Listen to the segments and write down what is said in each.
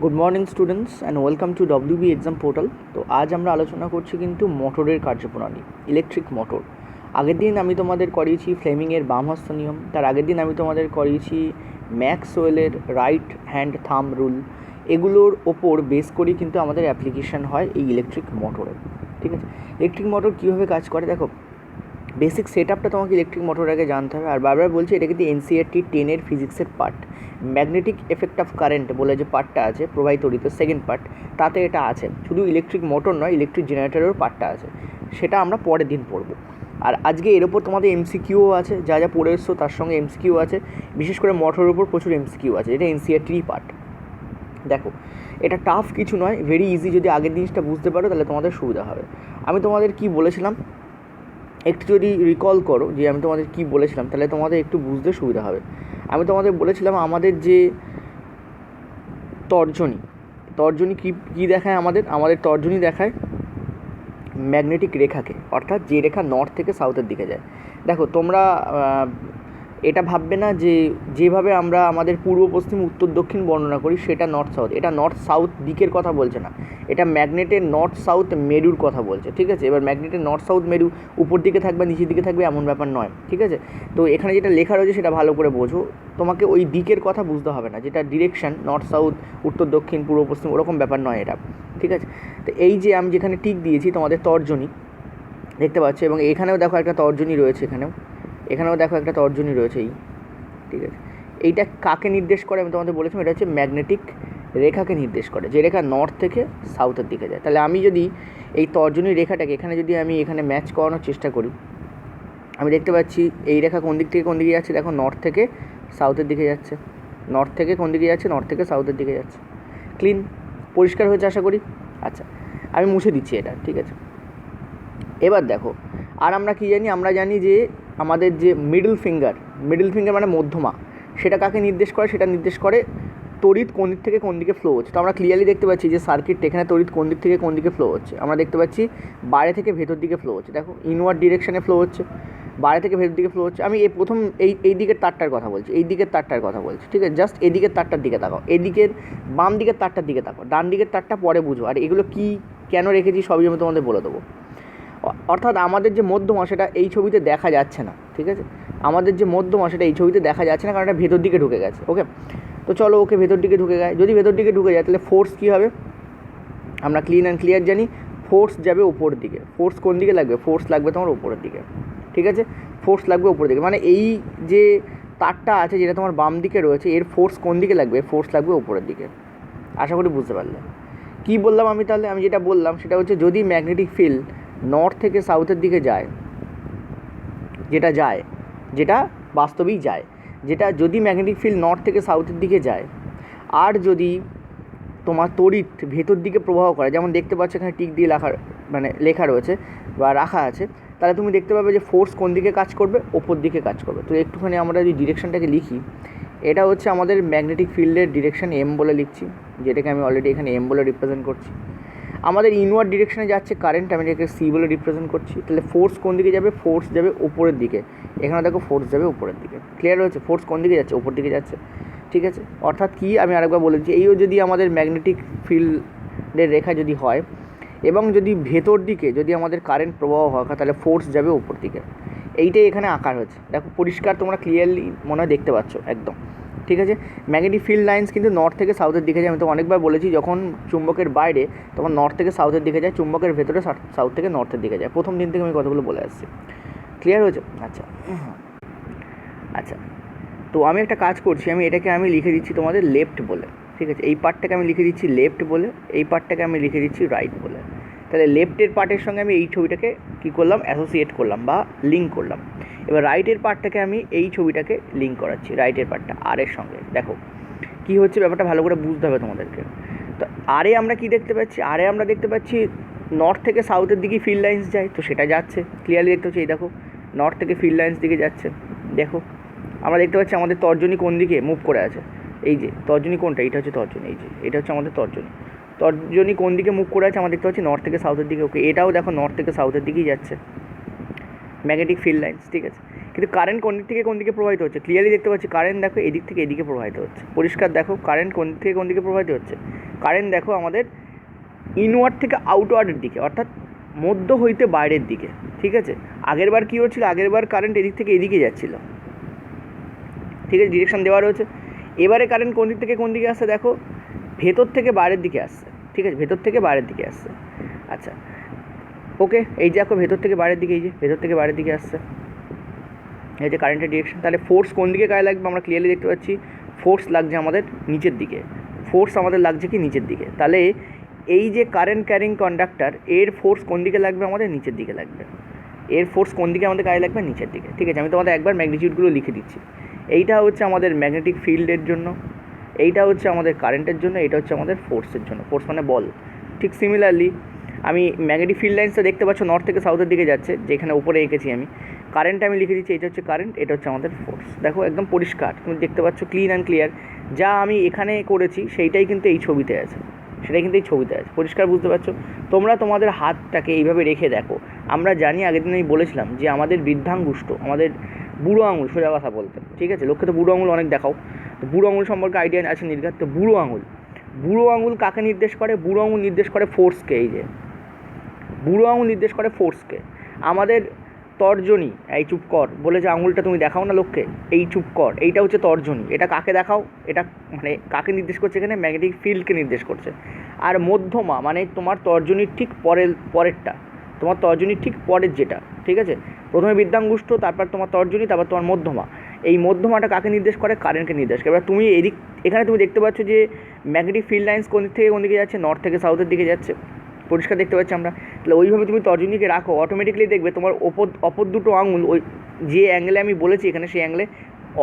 Good morning students and welcome to WB exam portal. তো আজ আমরা আলোচনা করছি কিন্তু মোটরের কার্যপ্রণালী, ইলেকট্রিক মোটর। আগের দিন আমি তোমাদের করিয়েছি ফ্লেমিংয়ের বামহস্ত নিয়ম, তার আগের দিন আমি তোমাদের করিয়েছি ম্যাক্সওয়েলের রাইট হ্যান্ড থাম রুল। এগুলোর ওপর বেস করেই কিন্তু আমাদের অ্যাপ্লিকেশান হয় এই ইলেকট্রিক মোটরের। ঠিক আছে, ইলেকট্রিক মোটর কীভাবে কাজ করে দেখো, বেসিক সেট আপটা তোমাকে ইলেকট্রিক মোটর আগে জানতে হবে। আর বারবার বলছি, এটা কিন্তু এনসিইআরটি 10-এর ফিজিক্সের part. Magnetic effect of current বলে যে পার্টটা আছে প্রবাহিত তড়িৎ, সেকেন্ড পার্ট, তাতে এটা আছে। শুধু ইলেকট্রিক মোটর নয়, ইলেকট্রিক জেনারেটরেরও পার্টটা আছে, সেটা আমরা পরের দিন পড়বো। আর আজকে এর ওপর তোমাদের এমসিকিউও আছে, যা যা পড়ে এসছো তার সঙ্গে এমসিকিউ আছে, বিশেষ করে মোটরের ওপর প্রচুর এমসিকিউ আছে, এটা এনসিইআরটিরই পার্ট। দেখো, এটা টাফ কিছু নয়, ভেরি ইজি। যদি আগের জিনিসটা বুঝতে পারো তাহলে তোমাদের সুবিধা হবে। আমি তোমাদের কি বলেছিলাম একটু যদি রিকল করো, যে আমি তোমাদের কি বলেছিলাম, তাহলে তোমাদের একটু বুঝতে সুবিধা হবে। আমি তোমাদের বলেছিলাম আমাদের যে তর্জনী কী দেখায়, আমাদের তর্জনী দেখায় ম্যাগনেটিক রেখাকে, অর্থাৎ যে রেখা নর্থ থেকে সাউথের দিকে যায়। দেখো তোমরা এটা ভাববে না যে যেভাবে আমরা আমাদের পূর্ব পশ্চিম উত্তর দক্ষিণ বর্ণনা করি সেটা নর্থ সাউথ, এটা নর্থ সাউথ দিকের কথা বলছে না, এটা ম্যাগনেটের নর্থ সাউথ মেরুর কথা বলছে। ঠিক আছে, এবার ম্যাগনেটের নর্থ সাউথ মেরু উপর দিকে থাকবে নিচের দিকে থাকবে এমন ব্যাপার নয়। ঠিক আছে, তো এখানে যেটা লেখা রয়েছে সেটা ভালো করে বোঝো, তোমাকে ওই দিকের কথা বুঝতে হবে না, যেটা ডিরেকশন নর্থ সাউথ উত্তর দক্ষিণ পূর্ব পশ্চিম ওরকম ব্যাপার নয় এটা। ঠিক আছে, তো এই যে আমি যেখানে টিক দিয়েছি তোমাদের তর্জনী দেখতে পাচ্ছ, এবং এখানেও দেখো একটা তর্জনী রয়েছে, এখানেও দেখো একটা তর্জনী রয়েছে এই। ঠিক আছে, এইটা কাকে নির্দেশ করে আমি তোমাদের বলেছিলাম, এটা হচ্ছে ম্যাগনেটিক রেখাকে নির্দেশ করে, যে রেখা নর্থ থেকে সাউথের দিকে যায়। তাহলে আমি যদি এই তর্জনী রেখাটাকে এখানে ম্যাচ করানোর চেষ্টা করি, আমি দেখতে পাচ্ছি এই রেখা কোন দিক থেকে কোন দিকে যাচ্ছে, দেখো নর্থ থেকে সাউথের দিকে যাচ্ছে, নর্থ থেকে কোন দিকে যাচ্ছে, নর্থ থেকে সাউথের দিকে যাচ্ছে। ক্লিন, পরিষ্কার হয়েছে আশা করি। আচ্ছা, আমি মুছে দিচ্ছি এটা। ঠিক আছে, এবার দেখো, আর আমরা কি জানি, আমরা জানি যে আমাদের যে মিডল ফিঙ্গার মানে মধ্যমা, সেটা কাকে নির্দেশ করে, সেটা নির্দেশ করে তড়িৎ কোন দিক থেকে কোন দিকে ফ্লো হচ্ছে। তো আমরা ক্লিয়ারলি দেখতে পাচ্ছি যে সার্কিট এখানে তড়িৎ কোন দিক থেকে কোন দিকে ফ্লো হচ্ছে, আমরা দেখতে পাচ্ছি বাইরে থেকে ভেতর দিকে ফ্লো হচ্ছে। দেখো ইনওয়ার্ড ডিরেকশানে ফ্লো হচ্ছে, বাইরে থেকে ভেতর দিকে ফ্লো হচ্ছে। আমি এই প্রথম এই দিকের তারটার কথা বলছি, ঠিক আছে, জাস্ট এদিকের তারটার দিকে তাকাও, এদিকের বাম দিকের তারটার দিকে তাকাও, ডান দিকের তারটা পরে বুঝো। আর এগুলো কি কেন রেখেছি সবই আমি তোমাদের বলে দেবো। অর্থাৎ আমাদের যে মধ্যমা সেটা এই ছবিতে দেখা যাচ্ছে না। ঠিক আছে, আমাদের যে মধ্যমা সেটা এই ছবিতে দেখা যাচ্ছে না, কারণ এটা ভেতর দিকে ঢুকে গেছে। ওকে, তো চলো ওকে ভেতর দিকে ঢুকে যায়, যদি ভেতর দিকে ঢুকে যায় তাহলে ফোর্স কী হবে, আমরা ক্লিয়ার জানি, ফোর্স যাবে উপর দিকে। ফোর্স কোন দিকে লাগবে, ফোর্স লাগবে তোমার উপরের দিকে। ঠিক আছে, ফোর্স লাগবে উপরের দিকে, মানে এই যে তারটা আছে যেটা তোমার বাম দিকে রয়েছে, এর ফোর্স কোন দিকে লাগবে, ফোর্স লাগবে উপরের দিকে। আশা করি বুঝতে পারলে কী বললাম আমি। তাহলে আমি যেটা বললাম সেটা হচ্ছে, যদি ম্যাগনেটিক ফিল্ড নর্থ থেকে সাউথের দিকে যায়, যেটা বাস্তবেই যায়, যদি ম্যাগনেটিক ফিল্ড নর্থ থেকে সাউথের দিকে যায়, আর যদি তোমার তড়িৎ ভেতর দিকে প্রবাহ করে, যেমন দেখতে পাচ্ছ এখানে টিক দিয়ে লেখা রয়েছে বা রাখা আছে, তাহলে তুমি দেখতে পাবে যে ফোর্স কোন দিকে কাজ করবে, ওপর দিকে কাজ করবে। তো একটুখানি আমরা যদি ডিরেকশনটাকে লিখি, এটা হচ্ছে আমাদের ম্যাগনেটিক ফিল্ডের ডিরেকশন, এম বলে লিখছি, যেটাকে আমি অলরেডি এখানে এম বলে রিপ্রেজেন্ট করছি। আমাদের ইনওয়ার্ড ডিরেকশনে যাচ্ছে কারেন্ট, আমি এটাকে সি বলে রিপ্রেজেন্ট করছি। তাহলে ফোর্স কোন দিকে যাবে, ফোর্স যাবে উপরের দিকে, এখানে দেখো ফোর্স যাবে উপরের দিকে। ক্লিয়ার হয়েছে, ফোর্স কোন দিকে যাচ্ছে, উপর দিকে যাচ্ছে। ঠিক আছে, অর্থাৎ কি আমি আরেকবার বলেছি, এইও যদি আমাদের ম্যাগনেটিক ফিল্ডের রেখা যদি হয়, এবং যদি ভেতর দিকে যদি আমাদের কারেন্ট প্রবাহ হয়, তাহলে ফোর্স যাবে উপর দিকে। এইটাই এখানে আঁকা হয়েছে, দেখো পরিষ্কার, তোমরা ক্লিয়ারলি মনে হয় দেখতে পাচ্ছ একদম। ঠিক আছে, ম্যাগনেটিক ফিল্ড লাইন্স কিন্তু নর্থ থেকে সাউথের দিকে যায়। আমি তো অনেকবার বলেছি, যখন চুম্বকের বাইরে তখন নর্থ থেকে সাউথের দিকে যায়, চুম্বকের ভেতরে সাউথ থেকে নর্থের দিকে যায়। প্রথম দিন থেকে আমি কথাগুলো বলে আসছি। ক্লিয়ার হয়েছে? আচ্ছা, তো আমি একটা কাজ করছি, এটাকে লিখে দিচ্ছি তোমাদের লেফট বলে। ঠিক আছে, এই পার্টটাকে আমি লিখে দিচ্ছি লেফট বলে, এই পার্টটাকে আমি লিখে দিচ্ছি রাইট বলে। তাহলে লেফটের পার্টের সঙ্গে আমি এই ছবিটাকে কী করলাম, অ্যাসোসিয়েট করলাম বা লিঙ্ক করলাম। এবার রাইটের পার্টটাকে আমি এই ছবিটাকে লিঙ্ক করাচ্ছি, রাইটের পার্টটা আর এর সঙ্গে। দেখো কী হচ্ছে, ব্যাপারটা ভালো করে বুঝতে হবে তোমাদেরকে। তো আরে আমরা কি দেখতে পাচ্ছি, আমরা দেখতে পাচ্ছি নর্থ থেকে সাউথের দিকে ফিল্ড লাইন্স যায়, তো সেটা যাচ্ছে, ক্লিয়ারলি দেখতে পাচ্ছি। এই দেখো নর্থ থেকে ফিল্ড লাইন্স দিকে যাচ্ছে। দেখো আমরা দেখতে পাচ্ছি আমাদের তর্জনী কোন দিকে মুভ করে আছে, এই যে তর্জনী কোনটা, এটা হচ্ছে তর্জনী, এই যে এটা হচ্ছে আমাদের তর্জনী কোন দিকে মুভ করে আছে, আমরা দেখতে পাচ্ছি নর্থ থেকে সাউথের দিকে। ওকে, এটাও দেখো নর্থ থেকে সাউথের দিকেই যাচ্ছে ম্যাগনেটিক ফিল্ড লাইন্স। ঠিক আছে, কিন্তু কারেন্ট কোন দিক থেকে কোন দিকে প্রবাহিত হচ্ছে, ক্লিয়ারলি দেখতে পাচ্ছি কারেন্ট দেখো এদিক থেকে এদিকে প্রবাহিত হচ্ছে। পরিষ্কার দেখো কারেন্ট কোন দিক থেকে কোন দিকে প্রবাহিত হচ্ছে, কারেন্ট দেখো আমাদের ইনওয়ার্ড থেকে আউটওয়ার্ডের দিকে, অর্থাৎ মধ্য হইতে বাইরের দিকে, ঠিক আছে। আগের বার কী হচ্ছিলো, আগের বার কারেন্ট এদিক থেকে এদিকে যাচ্ছিল, ঠিক আছে, ডিরেকশান দেওয়া রয়েছে। এবারে কারেন্ট কোন দিক থেকে কোন দিকে আসছে দেখো, ভেতর থেকে বাইরের দিকে আসছে, ঠিক আছে, ভেতর থেকে বাইরের দিকে আসছে। আচ্ছা ওকে, এই যে দেখো ভেতর থেকে বাইরের দিকে, এই যে ভেতর থেকে বাইরের দিকে আসছে, এই যে কারেন্টের ডিরেকশন। তাহলে ফোর্স কোন দিকে গায়ে লাগবে আমরা ক্লিয়ারলি দেখতে পাচ্ছি, ফোর্স লাগছে আমাদের নিচের দিকে, ফোর্স আমাদের লাগছে কি নিচের দিকে। তাহলে এই যে কারেন্ট ক্যারিং কন্ডাক্টর, এর ফোর্স কোন দিকে লাগবে আমাদের নিচের দিকে লাগবে, এর ফোর্স কোন দিকে আমাদের গায়ে লাগবে নিচের দিকে, ঠিক আছে। আমি তোমাদের একবার ম্যাগনিটিউডগুলো লিখে দিচ্ছি। এইটা হচ্ছে আমাদের ম্যাগনেটিক ফিল্ডের জন্য, এইটা হচ্ছে আমাদের কারেন্টের জন্য, এটা হচ্ছে আমাদের ফোর্সের জন্য, ফোর্স মানে বল। ঠিক সিমিলারলি আমি ম্যাগনেটিক ফিল্ড লাইন্সটা দেখতে পাচ্ছ নর্থ থেকে সাউথের দিকে যাচ্ছে, যেখানে উপরে এঁকেছি আমি। কারেন্ট আমি লিখে দিচ্ছি, এটা হচ্ছে কারেন্ট, এটা হচ্ছে আমাদের ফোর্স। দেখো একদম পরিষ্কার, তুমি দেখতে পাচ্ছ ক্লিন অ্যান্ড ক্লিয়ার। যা আমি এখানে করেছি সেইটাই কিন্তু এই ছবিতে আছে, সেটাই কিন্তু এই ছবিতে আছে, পরিষ্কার বুঝতে পারছো। তোমরা তোমাদের হাতটাকে এইভাবে রেখে দেখো। আমরা জানি, আগের দিন আমি বলেছিলাম যে আমাদের বৃদ্ধাঙ্গুষ্ঠ, আমাদের বুড়ো আঙুল, সোজা কথা বলতে, ঠিক আছে, লোককে তো বুড়ো আঙুল অনেক দেখাও, তো বুড়ো আঙুল সম্পর্কে আইডিয়া আছে নির্ঘাত। তো বুড়ো আঙুল কাকে নির্দেশ করে, বুড়ো আঙুল নির্দেশ করে ফোর্সকে। এই যে বুড়ো আঙুল নির্দেশ করে ফোর্সকে। আমাদের তর্জনী, এই চুপ কর বলে যে আঙুলটা তুমি দেখাও না লোককে, এই চুপ কর, এইটা হচ্ছে তর্জনী। এটা কাকে দেখাও, এটা মানে কাকে নির্দেশ করছে, এখানে ম্যাগনেটিক ফিল্ডকে নির্দেশ করছে। আর মধ্যমা মানে তোমার তর্জনীর ঠিক পরেরটা, তোমার তর্জনীর ঠিক পরের যেটা, ঠিক আছে। প্রথমে বৃদ্ধাঙ্গুষ্ঠ, তারপর তোমার তর্জনী, তারপর তোমার মধ্যমা। এই মধ্যমাটা কাকে নির্দেশ করে, কারেন্টকে নির্দেশ করে। এবার তুমি এখানে তুমি দেখতে পাচ্ছ যে ম্যাগনেটিক ফিল্ড লাইন্স কোন দিক থেকে কোন দিকে যাচ্ছে, নর্থ থেকে সাউথের দিকে যাচ্ছে, পরিষ্কার দেখতে পাচ্ছি আমরা। তাহলে ওইভাবে তুমি তর্জনীকে রাখো, অটোমেটিক্যালি দেখবে তোমার অপর দুটো আঙুল ওই যে অ্যাঙ্গেলে আমি বলেছি এখানে, সেই অ্যাঙ্গেলে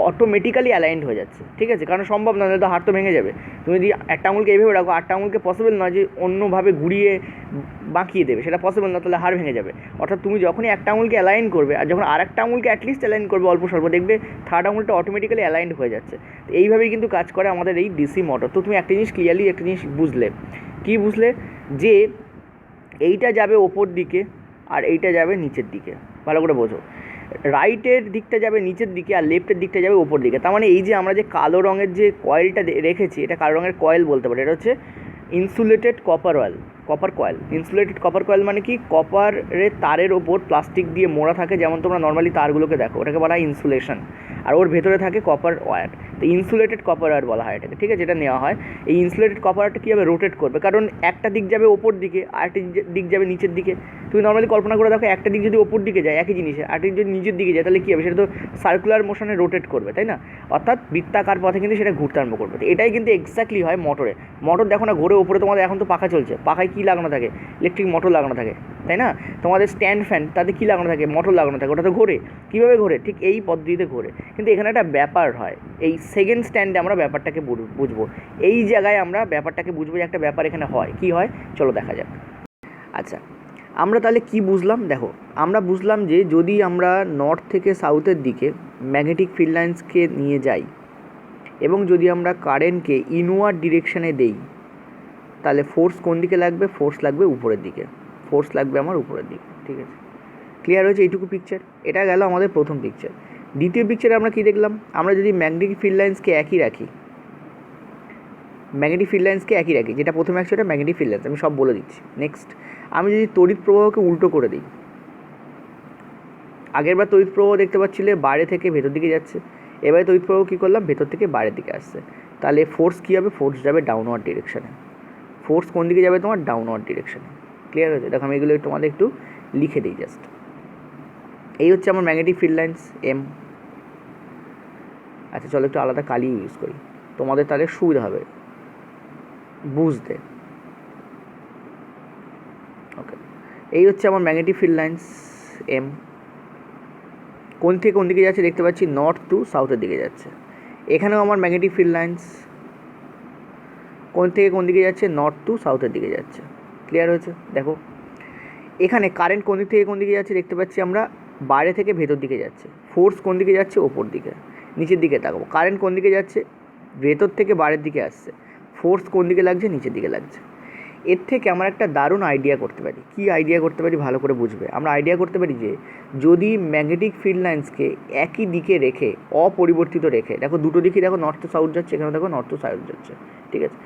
অটোমেটিক্যালি অ্যালাইন্ড হয়ে যাচ্ছে, ঠিক আছে। কারণ সম্ভব না, তো হাত তো ভেঙে যাবে। তুমি যদি একটা আঙুলকে এইভাবে রাখো, আটটা আঙুলকে পসিবল নয় যে অন্যভাবে ঘুরিয়ে বাঁকিয়ে দেবে, সেটা পসিবল না, তাহলে হাড় ভেঙে যাবে। অর্থাৎ তুমি যখনই একটা আঙুলকে অ্যালাইন করবে, আর যখন আর একটা আঙুলকে অ্যাটলিস্ট অ্যালাইন করবে অল্প স্বল্প, দেখবে থার্ড আঙুলটা অটোমেটিক্যালি অ্যালাইন্ড হয়ে যাচ্ছে। তো এইভাবেই কিন্তু কাজ করে আমাদের এই ডিসি মোটর। তো তুমি একটা জিনিস ক্লিয়ারলি একটা জিনিস বুঝলে, কী বুঝলে, যে এইটা যাবে ওপর দিকে আর এইটা যাবে নিচের দিকে, ভালো করে বোঝো। রাইটের দিকটা যাবে নিচের দিকে আর লেফটের দিকটা যাবে ওপর দিকে। তার মানে এই যে আমরা যে কালো রঙের যে কয়েলটা রেখেছি, এটা কালো রঙের কয়েল বলতে পারি, এটা হচ্ছে insulated copper coil. Insulated copper coil মানে কি, কপারের তারের ওপর প্লাস্টিক দিয়ে মোড়া থাকে, যেমন তোমরা নর্মালি তারগুলোকে দেখো, ওটাকে বলা হয় ইনসুলেশন। আর ওর ভেতরে থাকে কপার ওয়্যার, তো ইনসুলেটেড কপার ওয়্যার বলা হয় এটাকে, ঠিক আছে। এটা নেওয়া হয়। এই ইনসুলেটেড কপার ওয়্যারটা কীভাবে রোটেট করবে, কারণ একটা দিক যাবে ওপর দিকে, আরেকটা দিক যাবে নিচের দিকে। তুমি নর্মালি কল্পনা করে দেখো, একটা দিক যদি ওপর দিকে যায় একই জিনিসে, আরেকটা দিক যদি নিচের দিকে যায়, তাহলে কী হবে, সেটা তো সার্কুলার মোশনে রোটেট করবে, তাই না। অর্থাৎ বৃত্তাকার পথে কিন্তু সেটা ঘুরতে আরম্ভ করবে। তো এটাই কিন্তু এক্স্যাক্টলি হয় মোটরে। মোটর দেখো না ঘোরে, ওপরে তোমাদের এখন তো পাখা চলছে, পাখায় কী লাগানো থাকে, ইলেকট্রিক মোটর লাগানো থাকে, তাই না। তোমাদের স্ট্যান্ড ফ্যান, তাতে কী লাগানো থাকে, মোটর লাগানো থাকে, ওটা তো ঘোরে। কীভাবে ঘোরে, ঠিক এই পদ্ধতিতে ঘোরে। কিন্তু এখানে একটা ব্যাপার হয়, এই সেকেন্ড স্ট্যান্ডে আমরা ব্যাপারটাকে বুঝবো, এই জায়গায় আমরা ব্যাপারটাকে বুঝবো যে একটা ব্যাপার এখানে হয়। কী হয় চলো দেখা যাক। আচ্ছা, আমরা তাহলে কি বুঝলাম, দেখো আমরা বুঝলাম যে যদি আমরা নর্থ থেকে সাউথের দিকে ম্যাগনেটিক ফিল্ড লাইন্সকে নিয়ে যাই এবং যদি আমরা কারেন্টকে ইনওয়ার্ড ডিরেকশানে দেই, তাহলে ফোর্স কোন দিকে লাগবে, ফোর্স লাগবে উপরের দিকে, ফোর্স লাগবে আমার উপরের দিকে, ঠিক আছে। ক্লিয়ার হয়েছে এইটুকু পিকচার। এটা গেল আমাদের প্রথম পিকচার। দ্বিতীয় পিকচারে আমরা কী দেখলাম, আমরা যদি ম্যাগনেটিক ফিল্ড লাইন্সকে একই রাখি, যেটা প্রথমে আছে ওটা ম্যাগনেটিক ফিল্ড লাইন্স, আমি সব বলে দিচ্ছি। নেক্সট, আমি যদি তড়িৎ প্রবাহকে উল্টো করে দিই, আগেরবার তড়িৎ প্রবাহ দেখতে পাচ্ছিলে বাইরে থেকে ভেতর দিকে যাচ্ছে, এবারে তড়িৎ প্রবাহ কী করলাম, ভেতর থেকে বাইরের দিকে আসছে, তাহলে ফোর্স কী হবে, ফোর্স যাবে ডাউনওয়ার্ড ডিরেকশানে। ফোর্স কোন দিকে যাবে, তোমার ডাউনওয়ার্ড ডিরেকশানে। ক্লিয়ার হয়েছে, দেখো আমি এগুলো তোমাদের একটু লিখে দিই জাস্ট। এই হচ্ছে আমার ম্যাগনেটিক ফিল্ড লাইন্স এম। আচ্ছা চলো একটু আলাদা কালি ইউজ করি, তোমাদের তাহলে সুবিধা হবে বুঝতে। ওকে, এই হচ্ছে আমার ম্যাগনেটিক ফিল্ড লাইন্স এম। কোন থেকে কোন দিকে যাচ্ছে দেখতে পাচ্ছি, নর্থ টু সাউথের দিকে যাচ্ছে। এখানেও আমার ম্যাগনেটিক ফিল্ড লাইন্স কোন থেকে কোন দিকে যাচ্ছে, নর্থ টু সাউথের দিকে যাচ্ছে। ক্লিয়ার হয়েছে, দেখো এখানে কারেন্ট কোন দিক থেকে কোন দিকে যাচ্ছে দেখতে পাচ্ছি আমরা, বাইরে থেকে ভেতর দিকে যাচ্ছে। ফোর্স কোন দিকে যাচ্ছে, ওপর দিকে। নিচের দিকে তাকাবো, কারেন্ট কোন দিকে যাচ্ছে, ভেতর থেকে বাইরের দিকে আসছে। ফোর্স কোন দিকে লাগছে, নিচের দিকে লাগছে। এর থেকে আমরা একটা দারুণ আইডিয়া করতে পারি। কী আইডিয়া করতে পারি ভালো করে বুঝবে। আমরা আইডিয়া করতে পারি যে যদি ম্যাগনেটিক ফিল্ড লাইন্সকে একই দিকে রেখে, অপরিবর্তিত রেখে, দেখো দুটো দিকই দেখো নর্থ টু সাউথ যাচ্ছে, এখানে দেখো নর্থ টু সাউথ যাচ্ছে, ঠিক আছে,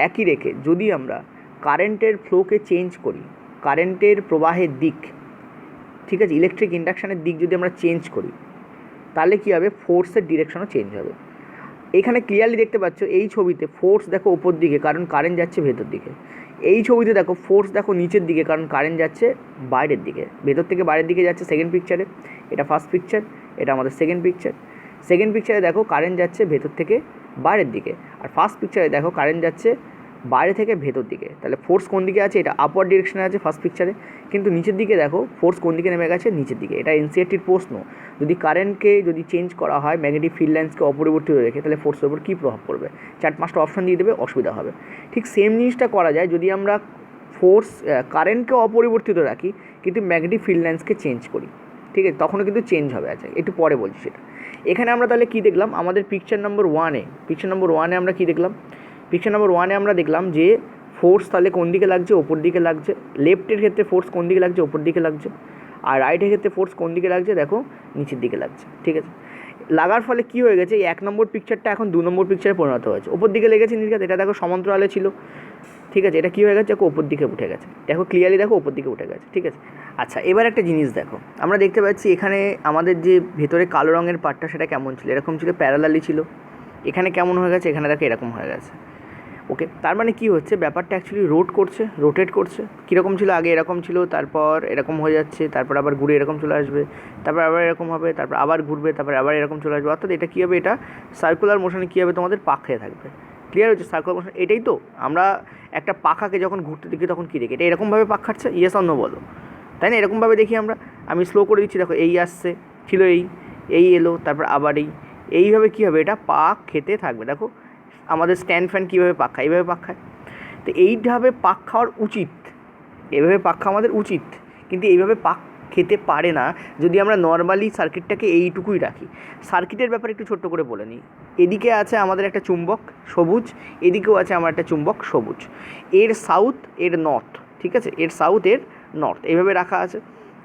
একই রেখে যদি আমরা কারেন্টের ফ্লোকে চেঞ্জ করি, কারেন্টের প্রবাহের দিক, ঠিক আছে, ইলেকট্রিক ইন্ডাকশানের দিক যদি আমরা চেঞ্জ করি, তাহলে কী হবে, ফোর্সের ডিরেকশনও চেঞ্জ হবে। এখানে ক্লিয়ারলি দেখতে পাচ্ছ এই ছবিতে ফোর্স দেখো ওপর দিকে, কারণ কারেন্ট যাচ্ছে ভেতর দিকে। এই ছবিতে দেখো ফোর্স দেখো নিচের দিকে, কারণ কারেন্ট যাচ্ছে বাইরের দিকে, ভেতর থেকে বাইরের দিকে যাচ্ছে। সেকেন্ড পিকচারে, এটা ফার্স্ট পিকচার, এটা আমাদের সেকেন্ড পিকচার। সেকেন্ড পিকচারে দেখো কারেন্ট যাচ্ছে ভেতর থেকে বাইরের দিকে, আর ফার্স্ট পিকচারে দেখো কারেন্ট যাচ্ছে বাইরে থেকে ভেতর দিকে। তাহলে ফোর্স কোন দিকে আছে, এটা আপওয়ার্ড ডিরেকশনে আছে ফার্স্ট পিকচারে, কিন্তু নিচের দিকে দেখো ফোর্স কোন দিকে নেমে গেছে, নিচের দিকে। এটা এনসিইআরটির প্রশ্ন, যদি কারেন্টকে যদি চেঞ্জ করা হয় ম্যাগনেটিক ফিল্ড লাইন্সকে অপরিবর্তিত রেখে, তাহলে ফোর্সের উপর কী প্রভাব পড়বে, 4-5টা অপশন দিয়ে দেবে, অসুবিধা হবে। ঠিক সেম জিনিসটা করা যায় যদি আমরা ফোর্স কারেন্টকে অপরিবর্তিত রাখি কিন্তু ম্যাগনেটিক ফিল্ড লাইন্সকে চেঞ্জ করি, ঠিক আছে, তখনও কিন্তু চেঞ্জ হবে। আচ্ছা, একটু পরে বলছি সেটা। এখানে আমরা তাহলে কী দেখলাম, আমাদের পিকচার নম্বর ওয়ানে আমরা কী দেখলাম, পিকচার নম্বর ওয়ানে আমরা দেখলাম যে ফোর্স তাহলে কোন দিকে লাগছে, ওপর দিকে লাগছে। লেফটের ক্ষেত্রে ফোর্স কোন দিকে লাগছে, ওপর দিকে লাগছে। আর রাইটের ক্ষেত্রে ফোর্স কোন দিকে লাগছে, দেখো নিচের দিকে লাগছে, ঠিক আছে। লাগার ফলে কী হয়ে গেছে, এই 1 নম্বর পিকচারটা এখন 2 নম্বর পিকচারে পরিণত হয়েছে। ওপর দিকে লেগেছে নির্ঘাত, এটা দেখো সমান্তরালে ছিল, ঠিক আছে, এটা কী হয়ে গেছে, দেখো ওপর দিকে উঠে গেছে, দেখো ক্লিয়ারলি দেখো ওপর দিকে উঠে গেছে, ঠিক আছে। আচ্ছা, এবার একটা জিনিস দেখো, আমরা দেখতে পাচ্ছি এখানে আমাদের যে ভেতরে কালো রঙের পার্টটা সেটা কেমন ছিল, এরকম ছিল, প্যারালালি ছিল। এখানে কেমন হয়ে গেছে, এখানে দেখো এরকম হয়ে গেছে। ওকে, তার মানে কী হচ্ছে, ব্যাপারটা অ্যাকচুয়ালি রোটেট করছে। কীরকম ছিল, আগে এরকম ছিল, তারপর এরকম হয়ে যাচ্ছে, তারপর আবার ঘুরে এরকম চলে আসবে, তারপর আবার এরকম হবে, তারপর আবার ঘুরবে, তারপর আবার এরকম চলে আসবে। অর্থাৎ এটা কী হবে, এটা সার্কুলার মোশনে কী হবে, তোমাদের পাক খেয়ে থাকবে। ক্লিয়ার হচ্ছে, সার্কুলার মোশন এটাই তো। আমরা একটা পাখাকে যখন ঘুরতে দেখি তখন কী দেখি, এটা এরকমভাবে পাক খাচ্ছে, ইয়েস অর নো বলো, তাই না? এরকমভাবে দেখি আমরা। আমি স্লো করে দিচ্ছি, দেখো এই আসছে, ছিল এই এলো, তারপর আবার এইভাবে কী হবে, এটা পাক খেতে থাকবে। দেখো আমাদের স্ট্যান্ড ফ্যান কীভাবে পাক খায়, এইভাবে পাক খায়। তো এইভাবে পাক খাওয়ার উচিত, এভাবে পাক খাওয়া আমাদের উচিত, কিন্তু এইভাবে পাক খেতে পারে না যদি আমরা নর্মালি সার্কিটটাকে এইটুকুই রাখি। সার্কিটের ব্যাপারে একটু ছোট্ট করে বলে নিই। এদিকে আছে আমাদের একটা চুম্বক সবুজ, এদিকেও আছে আমার একটা চুম্বক সবুজ, এর সাউথ এর নর্থ, ঠিক আছে, এর সাউথ এর নর্থ, এইভাবে রাখা আছে।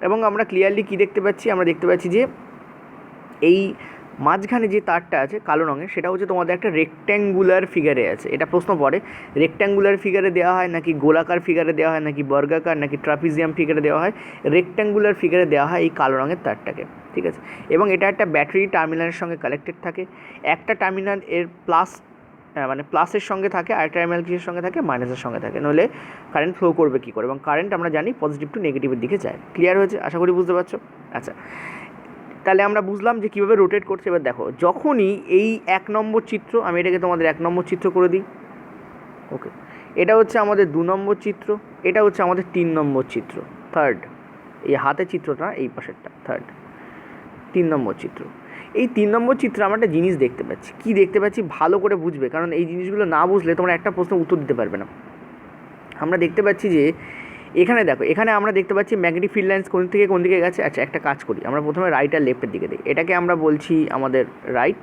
এবং আমরা ক্লিয়ারলি কী দেখতে পাচ্ছি, আমরা দেখতে পাচ্ছি যে এই মাঝখানে যে তারটা আছে কালো রঙের, সেটা হচ্ছে তোমাদের একটা রেক্ট্যাঙ্গুলার ফিগারে আছে। এটা প্রশ্ন পড়ে, রেক্ট্যাঙ্গুলার ফিগারে দেওয়া হয় নাকি গোলাকার ফিগারে দেওয়া হয় নাকি বর্গাকার নাকি ট্রাপিজিয়াম ফিগারে দেওয়া হয়। রেক্ট্যাঙ্গুলার ফিগারে দেওয়া হয় এই কালো রঙের তারটাকে, ঠিক আছে। এবং এটা একটা ব্যাটারি টার্মিনালের সঙ্গে কানেক্টেড থাকে। একটা টার্মিনাল এর মানে প্লাসের সঙ্গে থাকে, আরেকটা টার্মিনাল কিসের সঙ্গে থাকে, মাইনাসের সঙ্গে থাকে, নইলে কারেন্ট ফ্লো করবে কী করে। এবং কারেন্ট আমরা জানি পজিটিভ টু নেগেটিভের দিকে যায়। ক্লিয়ার হয়েছে, আশা করি বুঝতে পারছো। আচ্ছা, তাহলে আমরা বুঝলাম যে কীভাবে রোটেট করছে। এবার দেখো, যখনই এই 1 নম্বর চিত্র, আমি এটাকে তোমাদের 1 নম্বর চিত্র করে দিই, ওকে, এটা হচ্ছে আমাদের 2 নম্বর চিত্র, এটা হচ্ছে আমাদের 3 নম্বর চিত্র, থার্ড, এই হাতের চিত্রটা এই পাশেরটা থার্ড, 3 নম্বর চিত্র। এই 3 নম্বর চিত্রে আমরা একটা জিনিস দেখতে পাচ্ছি। কী দেখতে পাচ্ছি ভালো করে বুঝবে, কারণ এই জিনিসগুলো না বুঝলে তোমরা একটা প্রশ্নের উত্তর দিতে পারবে না। আমরা দেখতে পাচ্ছি যে এখানে দেখো, এখানে আমরা দেখতে পাচ্ছি ম্যাগনেটিক ফিল্ড লাইন্স কোন থেকে কোন দিকে গেছে। আচ্ছা, একটা কাজ করি, আমরা প্রথমে রাইট আর লেফটের দিকে দিই। এটাকে আমরা বলছি আমাদের রাইট,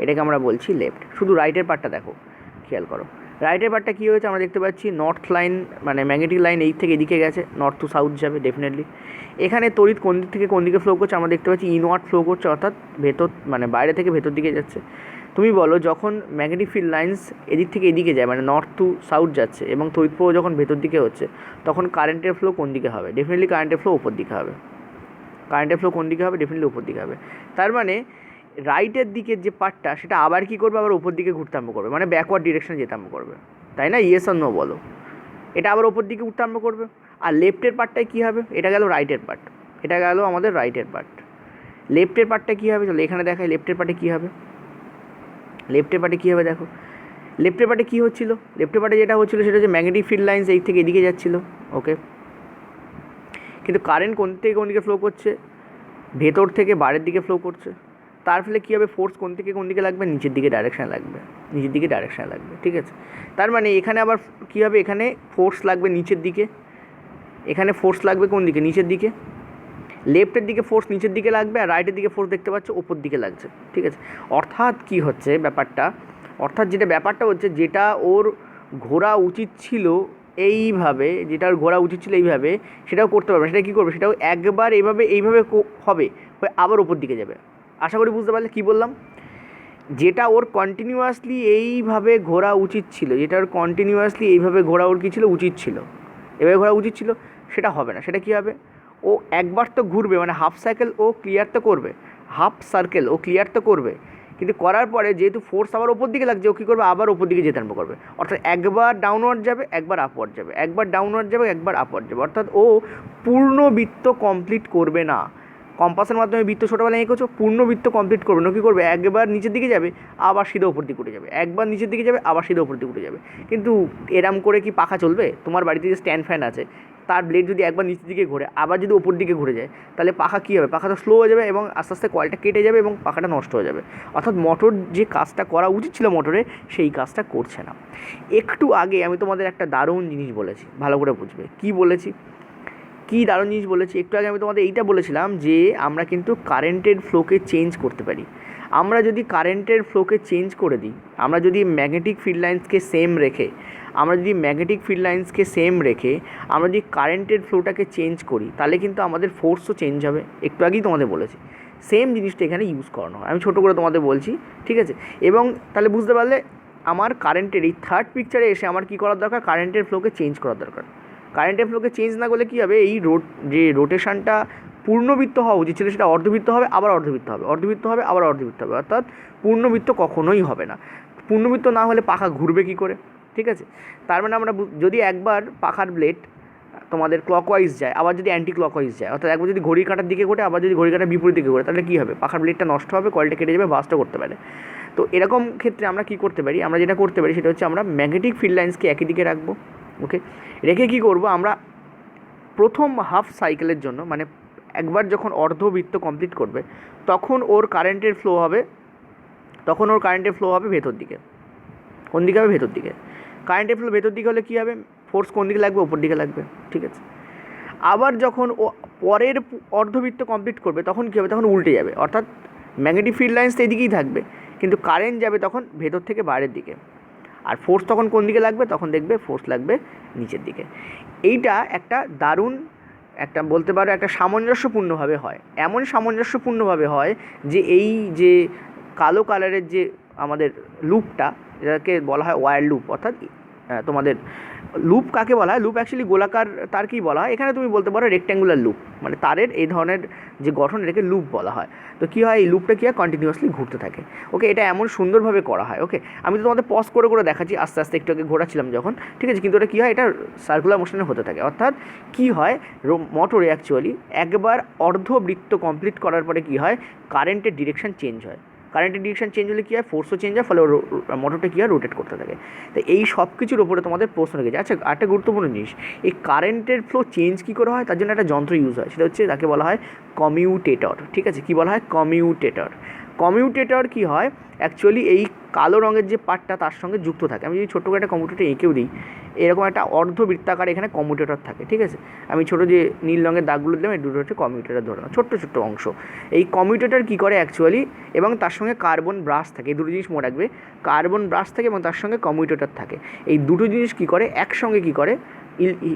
এটাকে আমরা বলছি লেফট। শুধু রাইটের পার্টটা দেখো, খেয়াল করো, রাইটের পার্টটা কী হয়েছে, আমরা দেখতে পাচ্ছি নর্থ লাইন, মানে ম্যাগনেটিক লাইন এই থেকে এদিকে গেছে, নর্থ টু সাউথ যাবে ডেফিনেটলি। এখানে তড়িৎ কোন দিক থেকে কোন দিকে ফ্লো করছে, আমরা দেখতে পাচ্ছি ইনওয়ার্ড ফ্লো করছে, অর্থাৎ ভেতর, মানে বাইরে থেকে ভেতর দিকে যাচ্ছে। তুমি বলো, যখন ম্যাগনেটিক ফিল্ড লাইন্স এদিক থেকে এদিকে যায়, মানে নর্থ টু সাউথ যাচ্ছে এবং তড়িৎ প্রবাহ যখন ভেতর দিকে হচ্ছে, তখন কারেন্টের ফ্লো কোন দিকে হবে, ডেফিনেটলি কারেন্টের ফ্লো উপর দিকে হবে। কারেন্টের ফ্লো কোন দিকে হবে, ডেফিনেটলি উপর দিকে হবে। তার মানে রাইটের দিকের যে পার্টটা, সেটা আবার কী করবে, আবার উপর দিকে ঘুরতে আরম্ভ করবে, মানে ব্যাকওয়ার্ড ডিরেকশনে যেতে আরম্ভ করবে, তাই না? ইয়েস আর নো বলো, এটা আবার উপর দিকে উঠতে আরম্ভ করবে। আর লেফটের পার্টটায় কী হবে, এটা গেল রাইটের পার্ট, এটা গেল আমাদের রাইটের পার্ট। লেফটের পার্টটা কী হবে, চলো এখানে দেখায় লেফটের পার্টে কী হবে। লেফটের পার্টে কী হবে দেখো, লেফটের পার্টে কী হচ্ছিলো, লেফটের পার্টে যেটা হচ্ছিলো সেটা হচ্ছে ম্যাগনেটিক ফিল্ড লাইন্স এই থেকে এদিকে যাচ্ছিলো, ওকে। কিন্তু কারেন্ট কোন থেকে কোন দিকে ফ্লো করছে, ভেতর থেকে বাইরের দিকে ফ্লো করছে। তার ফলে কী হবে, ফোর্স কোন থেকে কোন দিকে লাগবে, নিচের দিকে ডাইরেকশানে লাগবে, নিচের দিকে ডাইরেকশানে লাগবে, ঠিক আছে। তার মানে এখানে আবার কী হবে, এখানে ফোর্স লাগবে নিচের দিকে, এখানে ফোর্স লাগবে কোন দিকে, নিচের দিকে। লেফটের দিকে ফোর্স নিচের দিকে লাগবে, আর রাইটের দিকে ফোর্স দেখতে পাচ্ছ ওপর দিকে লাগছে, ঠিক আছে। অর্থাৎ কী হচ্ছে ব্যাপারটা, অর্থাৎ যেটা ব্যাপারটা হচ্ছে, যেটা ওর ঘোরা উচিত ছিল এইভাবে, যেটা ওর ঘোরা উচিত ছিল এইভাবে, সেটাও করতে পারবে না। সেটা কী করবে, সেটাও একবার এইভাবে হবে, হয়ে আবার ওপর দিকে যাবে। আশা করি বুঝতে পারলে কী বললাম। যেটা ওর কন্টিনিউয়াসলি এইভাবে ঘোরা উচিত ছিল, যেটা ওর কন্টিনিউয়াসলি এইভাবে ঘোরা ওর কী ছিল, উচিত ছিল, এভাবে ঘোরা উচিত ছিল, সেটা হবে না। সেটা কী হবে, ও একবার তো ঘুরবে, মানে হাফ সাইকেল ও ক্লিয়ার তো করবে, হাফ সার্কেল ও ক্লিয়ার তো করবে, কিন্তু করার পরে যেহেতু ফোর্স আবার ওপর দিকে লাগছে, ও কী করবে, আবার ওপর দিকে যেতে আরম্ভ করবে। অর্থাৎ একবার ডাউনওয়ার্ড যাবে, একবার আপওয়ার্ড যাবে, একবার ডাউনওয়ার্ড যাবে, একবার আপওয়ার্ড যাবে। অর্থাৎ ও পূর্ণ বৃত্ত কমপ্লিট করবে না। কম্পাসের মাধ্যমে বৃত্ত ছোটোবেলায় এঁকেছো, পূর্ণ বৃত্ত কমপ্লিট করবে না। কী করবে, একবার নিচের দিকে যাবে, আবার সিধা ওপর দিকে উঠে যাবে, একবার নিচের দিকে যাবে, আবার সিধা ওপর দিকে উঠে যাবে। কিন্তু এরম করে কি পাখা চলবে? তোমার বাড়িতে যে স্ট্যান্ড ফ্যান আছে, তার ব্লেড যদি একবার নিচের দিকে ঘোরে, আবার যদি ওপর দিকে ঘুরে যায়, তাহলে পাখা কী হবে, পাখা তো স্লো হয়ে যাবে এবং আস্তে আস্তে কয়েলটা কেটে যাবে এবং পাখাটা নষ্ট হয়ে যাবে। অর্থাৎ মোটর যে কাজটা করা উচিত ছিল মোটরে, সেই কাজটা করছে না। একটু আগে আমি তোমাদের একটা দারুণ জিনিস বলেছি, ভালো করে বুঝবে কী বলেছি, কী দারুণ জিনিস বলেছি। একটু আগে আমি তোমাদের এইটা বলেছিলাম যে আমরা কিন্তু কারেন্টের ফ্লোকে চেঞ্জ করতে পারি। আমরা যদি কারেন্টের ফ্লোকে চেঞ্জ করে দিই, আমরা যদি ম্যাগনেটিক ফিল্ড লাইন্সকে সেম রেখে আমরা যদি কারেন্টের ফ্লোটাকে চেঞ্জ করি, তাহলে কিন্তু আমাদের ফোর্সও চেঞ্জ হবে। একটু আগেই তোমাদের বলেছি সেম জিনিসটা এখানে ইউজ করানো হয়। আমি ছোটো করে তোমাদের বলছি, ঠিক আছে? এবং তাহলে বুঝতে পারলে আমার কারেন্টের এই থার্ড পিকচারে এসে আমার কী করার দরকার, কারেন্টের ফ্লোকে চেঞ্জ করার দরকার। কারেন্টের ফ্লোকে চেঞ্জ না করলে কী হবে, এই যে রোটেশনটা পূর্ণবৃত্ত হওয়া উচিত ছিল, সেটা অর্ধবৃত্ত হবে, আবার অর্ধবৃত্ত হবে, অর্ধবৃত্ত হবে, আবার অর্ধবৃত্ত হবে। অর্থাৎ পূর্ণবৃত্ত কখনোই হবে না। পূর্ণবৃত্ত না হলে পাখা ঘুরবে কী করে, ঠিক আছে? তার মানে আমরা যদি একবার পাখার ব্লেড তোমাদের ক্লকওয়াইজ যায়, আবার যদি অ্যান্টি ক্লকওয়াইজ যায়, অর্থাৎ একবার যদি ঘড়ির কাঁটার দিকে ঘোরে, আবার যদি ঘড়ির কাঁটার বিপরীত দিকে ঘোরে, তাহলে কী হবে, পাখার ব্লেডটা নষ্ট হবে, কয়েলটা কেটে যাবে, বাসটা করতে পারে। তো এরকম ক্ষেত্রে আমরা কী করতে পারি, আমরা যেটা করতে পারি সেটা হচ্ছে আমরা ম্যাগনেটিক ফিল্ড লাইন্সকে একই দিকে রাখবো। ওকে, রেখে কী করবো, আমরা প্রথম হাফ সাইকেলের জন্য, মানে একবার যখন অর্ধবৃত্ত কমপ্লিট করবে, তখন ওর কারেন্টের ফ্লো হবে ভেতর দিকে। কোন দিকে হবে, ভেতর দিকে। কারেন্টের ফ্লো ভেতর দিকে হলে কী হবে, ফোর্স কোন দিকে লাগবে, ওপর দিকে লাগবে, ঠিক আছে? আবার যখন ও পরের অর্ধবৃত্ত কমপ্লিট করবে, তখন কী হবে, তখন উল্টে যাবে। অর্থাৎ ম্যাগনেটিক ফিল্ড লাইন্স তো এদিকেই থাকবে, কিন্তু কারেন্ট যাবে তখন ভেতর থেকে বাইরের দিকে। আর ফোর্স তখন কোন দিকে লাগবে, তখন দেখবে ফোর্স লাগবে নিচের দিকে। এইটা একটা দারুণ, একটা বলতে পারো একটা সামঞ্জস্যপূর্ণভাবে হয়। এমন সামঞ্জস্যপূর্ণভাবে হয় যে এই যে কালো কালারের যে আমাদের লুপটা, যেটাকে বলা হয় ওয়্যার লুপ, অর্থাৎ তোমাদের লুপ কাকে বলা হয়, লুপ অ্যাকচুয়ালি গোলাকার তারকেই বলা হয়। এখানে তুমি বলতে পারো রেক্ট্যাঙ্গুলার লুপ, মানে তারের এই ধরনের যে গঠন, এটাকে লুপ বলা হয়। তো কী হয়, এই লুপটা কী হয়, কন্টিনিউয়াসলি ঘুরতে থাকে। ওকে, এটা এমন সুন্দরভাবে করা হয়। ওকে, আমি তো তোমাদের পজ করে দেখাচ্ছি আস্তে আস্তে, একটু আগে ঘোরাচ্ছিলাম যখন, ঠিক আছে? কিন্তু এটা কী হয়, এটা সার্কুলার মোশনে হতে থাকে। অর্থাৎ কী হয়, মোটরে অ্যাকচুয়ালি একবার অর্ধবৃত্ত কমপ্লিট করার পরে কী হয়, কারেন্টের ডিরেকশন চেঞ্জ হয়। কারেন্টের ডিরেকশন চেঞ্জ হলে কী হয়, ফোর্সও চেঞ্জ হয়, ফলে মোটরটা কী হয়, রোটেট করতে থাকে। তো এই সব কিছুর ওপরে তোমাদের প্রশ্ন রেখেছে। আচ্ছা, একটা গুরুত্বপূর্ণ জিনিস, এই কারেন্টের ফ্লো চেঞ্জ কী করে হয়, তার জন্য একটা যন্ত্র ইউজ হয়, সেটা হচ্ছে তাকে বলা হয় কমিউটেটর। ঠিক আছে, কী বলা হয়, কমিউটেটর। কমিউটেটর কী হয়, অ্যাকচুয়ালি এই কালো রঙের যে পার্টটা তার সঙ্গে যুক্ত থাকে। আমি যদি ছোট্ট করে একটা কমিউটেটর এঁকেও দিই, এরকম একটা অর্ধবৃত্তাকার এখানে কমিউটেটর থাকে, ঠিক আছে? আমি ছোটো যে নীল রঙের দাগগুলো দিলাম, এই দুটো হচ্ছে কমিউটেটর ধরলাম, ছোট্ট অংশ। এই কমিউটেটর কী করে অ্যাকচুয়ালি, এবং তার সঙ্গে কার্বন ব্রাশ থাকে, এই দুটো জিনিস মনে রাখবে, কার্বন ব্রাশ থাকে এবং তার সঙ্গে কমিউটেটর থাকে। এই দুটো জিনিস কী করে, একসঙ্গে কী করে,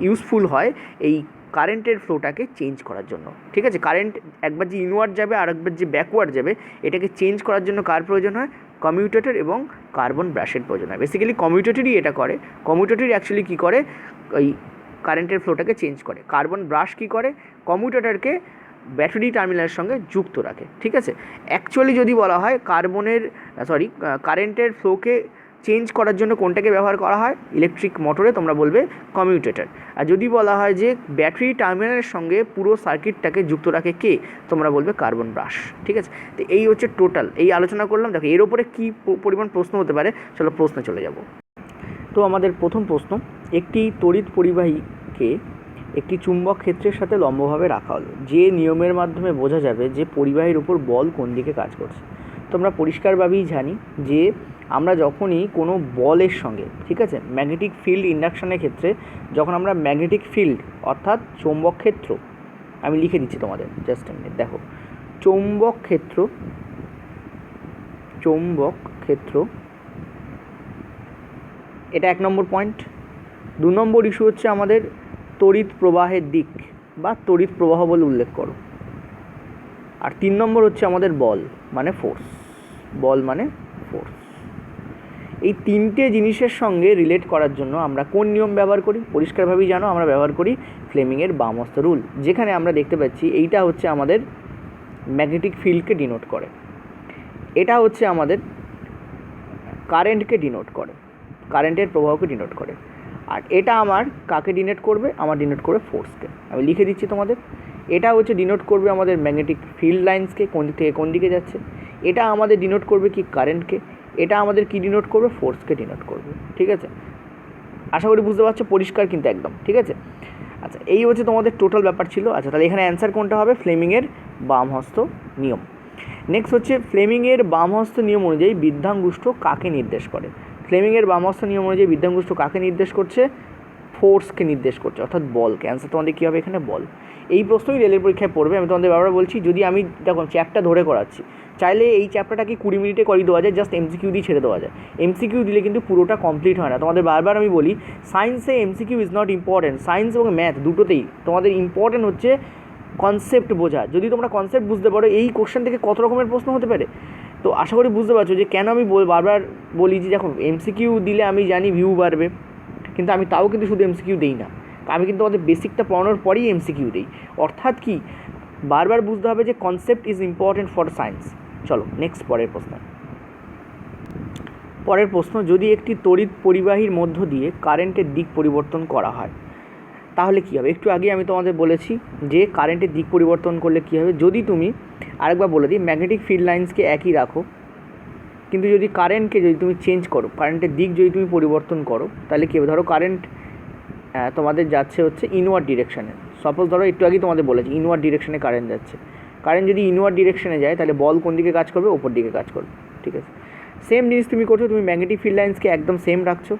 ইউজফুল হয় এই কারেন্টের ফ্লোটাকে চেঞ্জ করার জন্য। ঠিক আছে, কারেন্ট একবার যে ইনওয়ার্ড যাবে আর একবার যে ব্যাকওয়ার্ড যাবে, এটাকে চেঞ্জ করার জন্য কার প্রয়োজন হয়, কমিউটেটর এবং কার্বন ব্রাশের প্রয়োজন হয়। বেসিক্যালি কমিউটেটরই এটা করে। কমিউটেটরই অ্যাকচুয়ালি কী করে, ওই কারেন্টের ফ্লোটাকে চেঞ্জ করে। কার্বন ব্রাশ কী করে, কমিউটেটরকে ব্যাটারি টার্মিনালের সঙ্গে যুক্ত রাখে। ঠিক আছে, অ্যাকচুয়ালি যদি বলা হয় কারেন্টের ফ্লোকে চেঞ্জ করার জন্য কোনটাকে ব্যবহার করা হয়, ইলেকট্রিক মোটরে তোমরা বলবে কমিউটেটর। আর যদি বলা হয় যে ব্যাটারি টার্মিনালের সঙ্গে পুরো সার্কিটটাকে যুক্ত রাখে কে, তোমরা বলবে কার্বন ব্রাশ। ঠিক আছে, তো এই হচ্ছে টোটাল, এই আলোচনা করলাম। দেখো এর ওপরে কী পরিমাণ প্রশ্ন হতে পারে, চলো প্রশ্নে চলে যাব। তো আমাদের প্রথম প্রশ্ন, একটি তড়িৎ পরিবাহীকে একটি চুম্বক ক্ষেত্রের সাথে লম্বভাবে রাখা হলো, যে নিয়মের মাধ্যমে বোঝা যাবে যে পরিবাহীর উপর বল কোন দিকে কাজ করছে। তো আমরা পরিষ্কারভাবেই জানি যে আমরা যখনই কোনো বলের সঙ্গে, ঠিক আছে, ম্যাগনেটিক ফিল্ড ইন্ডাকশনের ক্ষেত্রে যখন আমরা ম্যাগনেটিক ফিল্ড অর্থাৎ চৌম্বক ক্ষেত্র, আমি লিখে দিচ্ছি তোমাদের, জাস্ট এ মিনিট, দেখো চৌম্বক ক্ষেত্র এটা 1 নম্বর পয়েন্ট। 2 নম্বর ইস্যু হচ্ছে আমাদের তড়িৎ প্রবাহের দিক বা তড়িৎ প্রবাহ বলে উল্লেখ করো। আর 3 নম্বর হচ্ছে আমাদের বল মানে ফোর্স, বল মানে ফোর্স। এই তিনটে জিনিসের সঙ্গে রিলেট করার জন্য আমরা কোন নিয়ম ব্যবহার করি? পরিষ্কারভাবেই জানো, আমরা ব্যবহার করি ফ্লেমিংয়ের বাম হস্ত রুল, যেখানে আমরা দেখতে পাচ্ছি এইটা হচ্ছে আমাদের ম্যাগনেটিক ফিল্ডকে ডিনোট করে, এটা হচ্ছে আমাদের কারেন্টকে ডিনোট করে, কারেন্টের প্রবাহকে ডিনোট করে, আর এটা আমার কাকে ডিনোট করবে? আমার ডিনোট করবে ফোর্সকে। আমি লিখে দিচ্ছি তোমাদের, এটা হচ্ছে ডিনোট করবে আমাদের ম্যাগনেটিক ফিল্ড লাইন্সকে, কোন দিক থেকে কোন দিকে যাচ্ছে। এটা আমাদের ডিনোট করবে কি? কারেন্টকে। এটা আমাদের কি ডিনোট করবে? ফোর্সকে ডিনোট করবে। ঠিক আছে, আশা করি বুঝতে পারছো, পরিষ্কার কিন্তু একদম। ঠিক আছে, আচ্ছা এই হচ্ছে তোমাদের টোটাল ব্যাপার ছিল। আচ্ছা তাহলে এখানে অ্যান্সার কোনটা হবে? ফ্লেমিংয়ের বামহস্ত নিয়ম। নেক্সট হচ্ছে ফ্লেমিংয়ের বামহস্ত নিয়ম অনুযায়ী বৃদ্ধাঙ্গুষ্ঠ কাকে নির্দেশ করে? ফ্লেমিংয়ের বামহস্ত নিয়ম অনুযায়ী বৃদ্ধাঙ্গুষ্ঠ কাকে নির্দেশ করছে? ফোর্সকে নির্দেশ করছে, অর্থাৎ বলকে। অ্যান্সার তোমাদের কী হবে এখানে? বল। এই প্রশ্নই রেলের পরীক্ষায় পড়বে। আমি তোমাদের বারবার বলছি, যদি আমি দেখো চ্যাপ্টার ধরে করাচ্ছি, চাইলে এই চ্যাপ্টারটাকে 20 মিনিটে করিয়ে দেওয়া যায়, জাস্ট এমসিকিউ দিয়ে ছেড়ে দেওয়া যায়। এমসিকিউ দিলে কিন্তু পুরোটা কমপ্লিট হয় না। তোমাদের বারবার আমি বলি, সায়েন্সে MCQ is not important. Science এবং ম্যাথ দুটোতেই তোমাদের ইম্পর্টেন্ট হচ্ছে কনসেপ্ট বোঝা। যদি তোমরা কনসেপ্ট বুঝতে পারো, এই কোশ্চেন থেকে কত রকমের প্রশ্ন হতে পারে। তো আশা করি বুঝতে পারছো যে কেন আমি বারবার বলি যে দেখো এমসিকিউ দিলে আমি জানি ভিউ বাড়বে, কিন্তু আমি তাও কিন্তু শুধু এমসিকিউ দিই না, আমি কিন্তু আমাদের বেসিকটা পড়ানোর পরেই এমসিকিউ দিই। অর্থাৎ কি, বারবার বুঝতে হবে যে concept is important for science. চলো নেক্সট পরের প্রশ্ন, যদি একটি তড়িৎ পরিবাহীর মধ্য দিয়ে কারেন্টের দিক পরিবর্তন করা হয় তাহলে কী হবে? একটু আগে আমি তোমাদের বলেছি যে কারেন্টের দিক পরিবর্তন করলে কী হবে। যদি তুমি, আরেকবার বলে দিই, ম্যাগনেটিক ফিল্ড লাইন্সকে একই রাখো, কিন্তু যদি কারেন্টকে যদি তুমি চেঞ্জ করো, কারেন্টের দিক যদি তুমি পরিবর্তন করো, তাহলে কী হবে? ধরো কারেন্ট তোমাদের যাচ্ছে হচ্ছে ইনওয়ার্ড ডিরেকশানে। সাপোজ ধরো একটু আগেই তোমাদের বলেছি ইনওয়ার্ড ডিরেকশানে কারেন্ট যাচ্ছে। কারেন্ট যদি ইনওয়ার্ড ডিরেকশানে যায়, তাহলে বল কোন দিকে কাজ করবে? ওপর দিকে কাজ করবে। ঠিক আছে, সেম জিনিস তুমি করছো, তুমি ম্যাগনেটিক ফিল্ড লাইন্সকে একদম সেম রাখছো,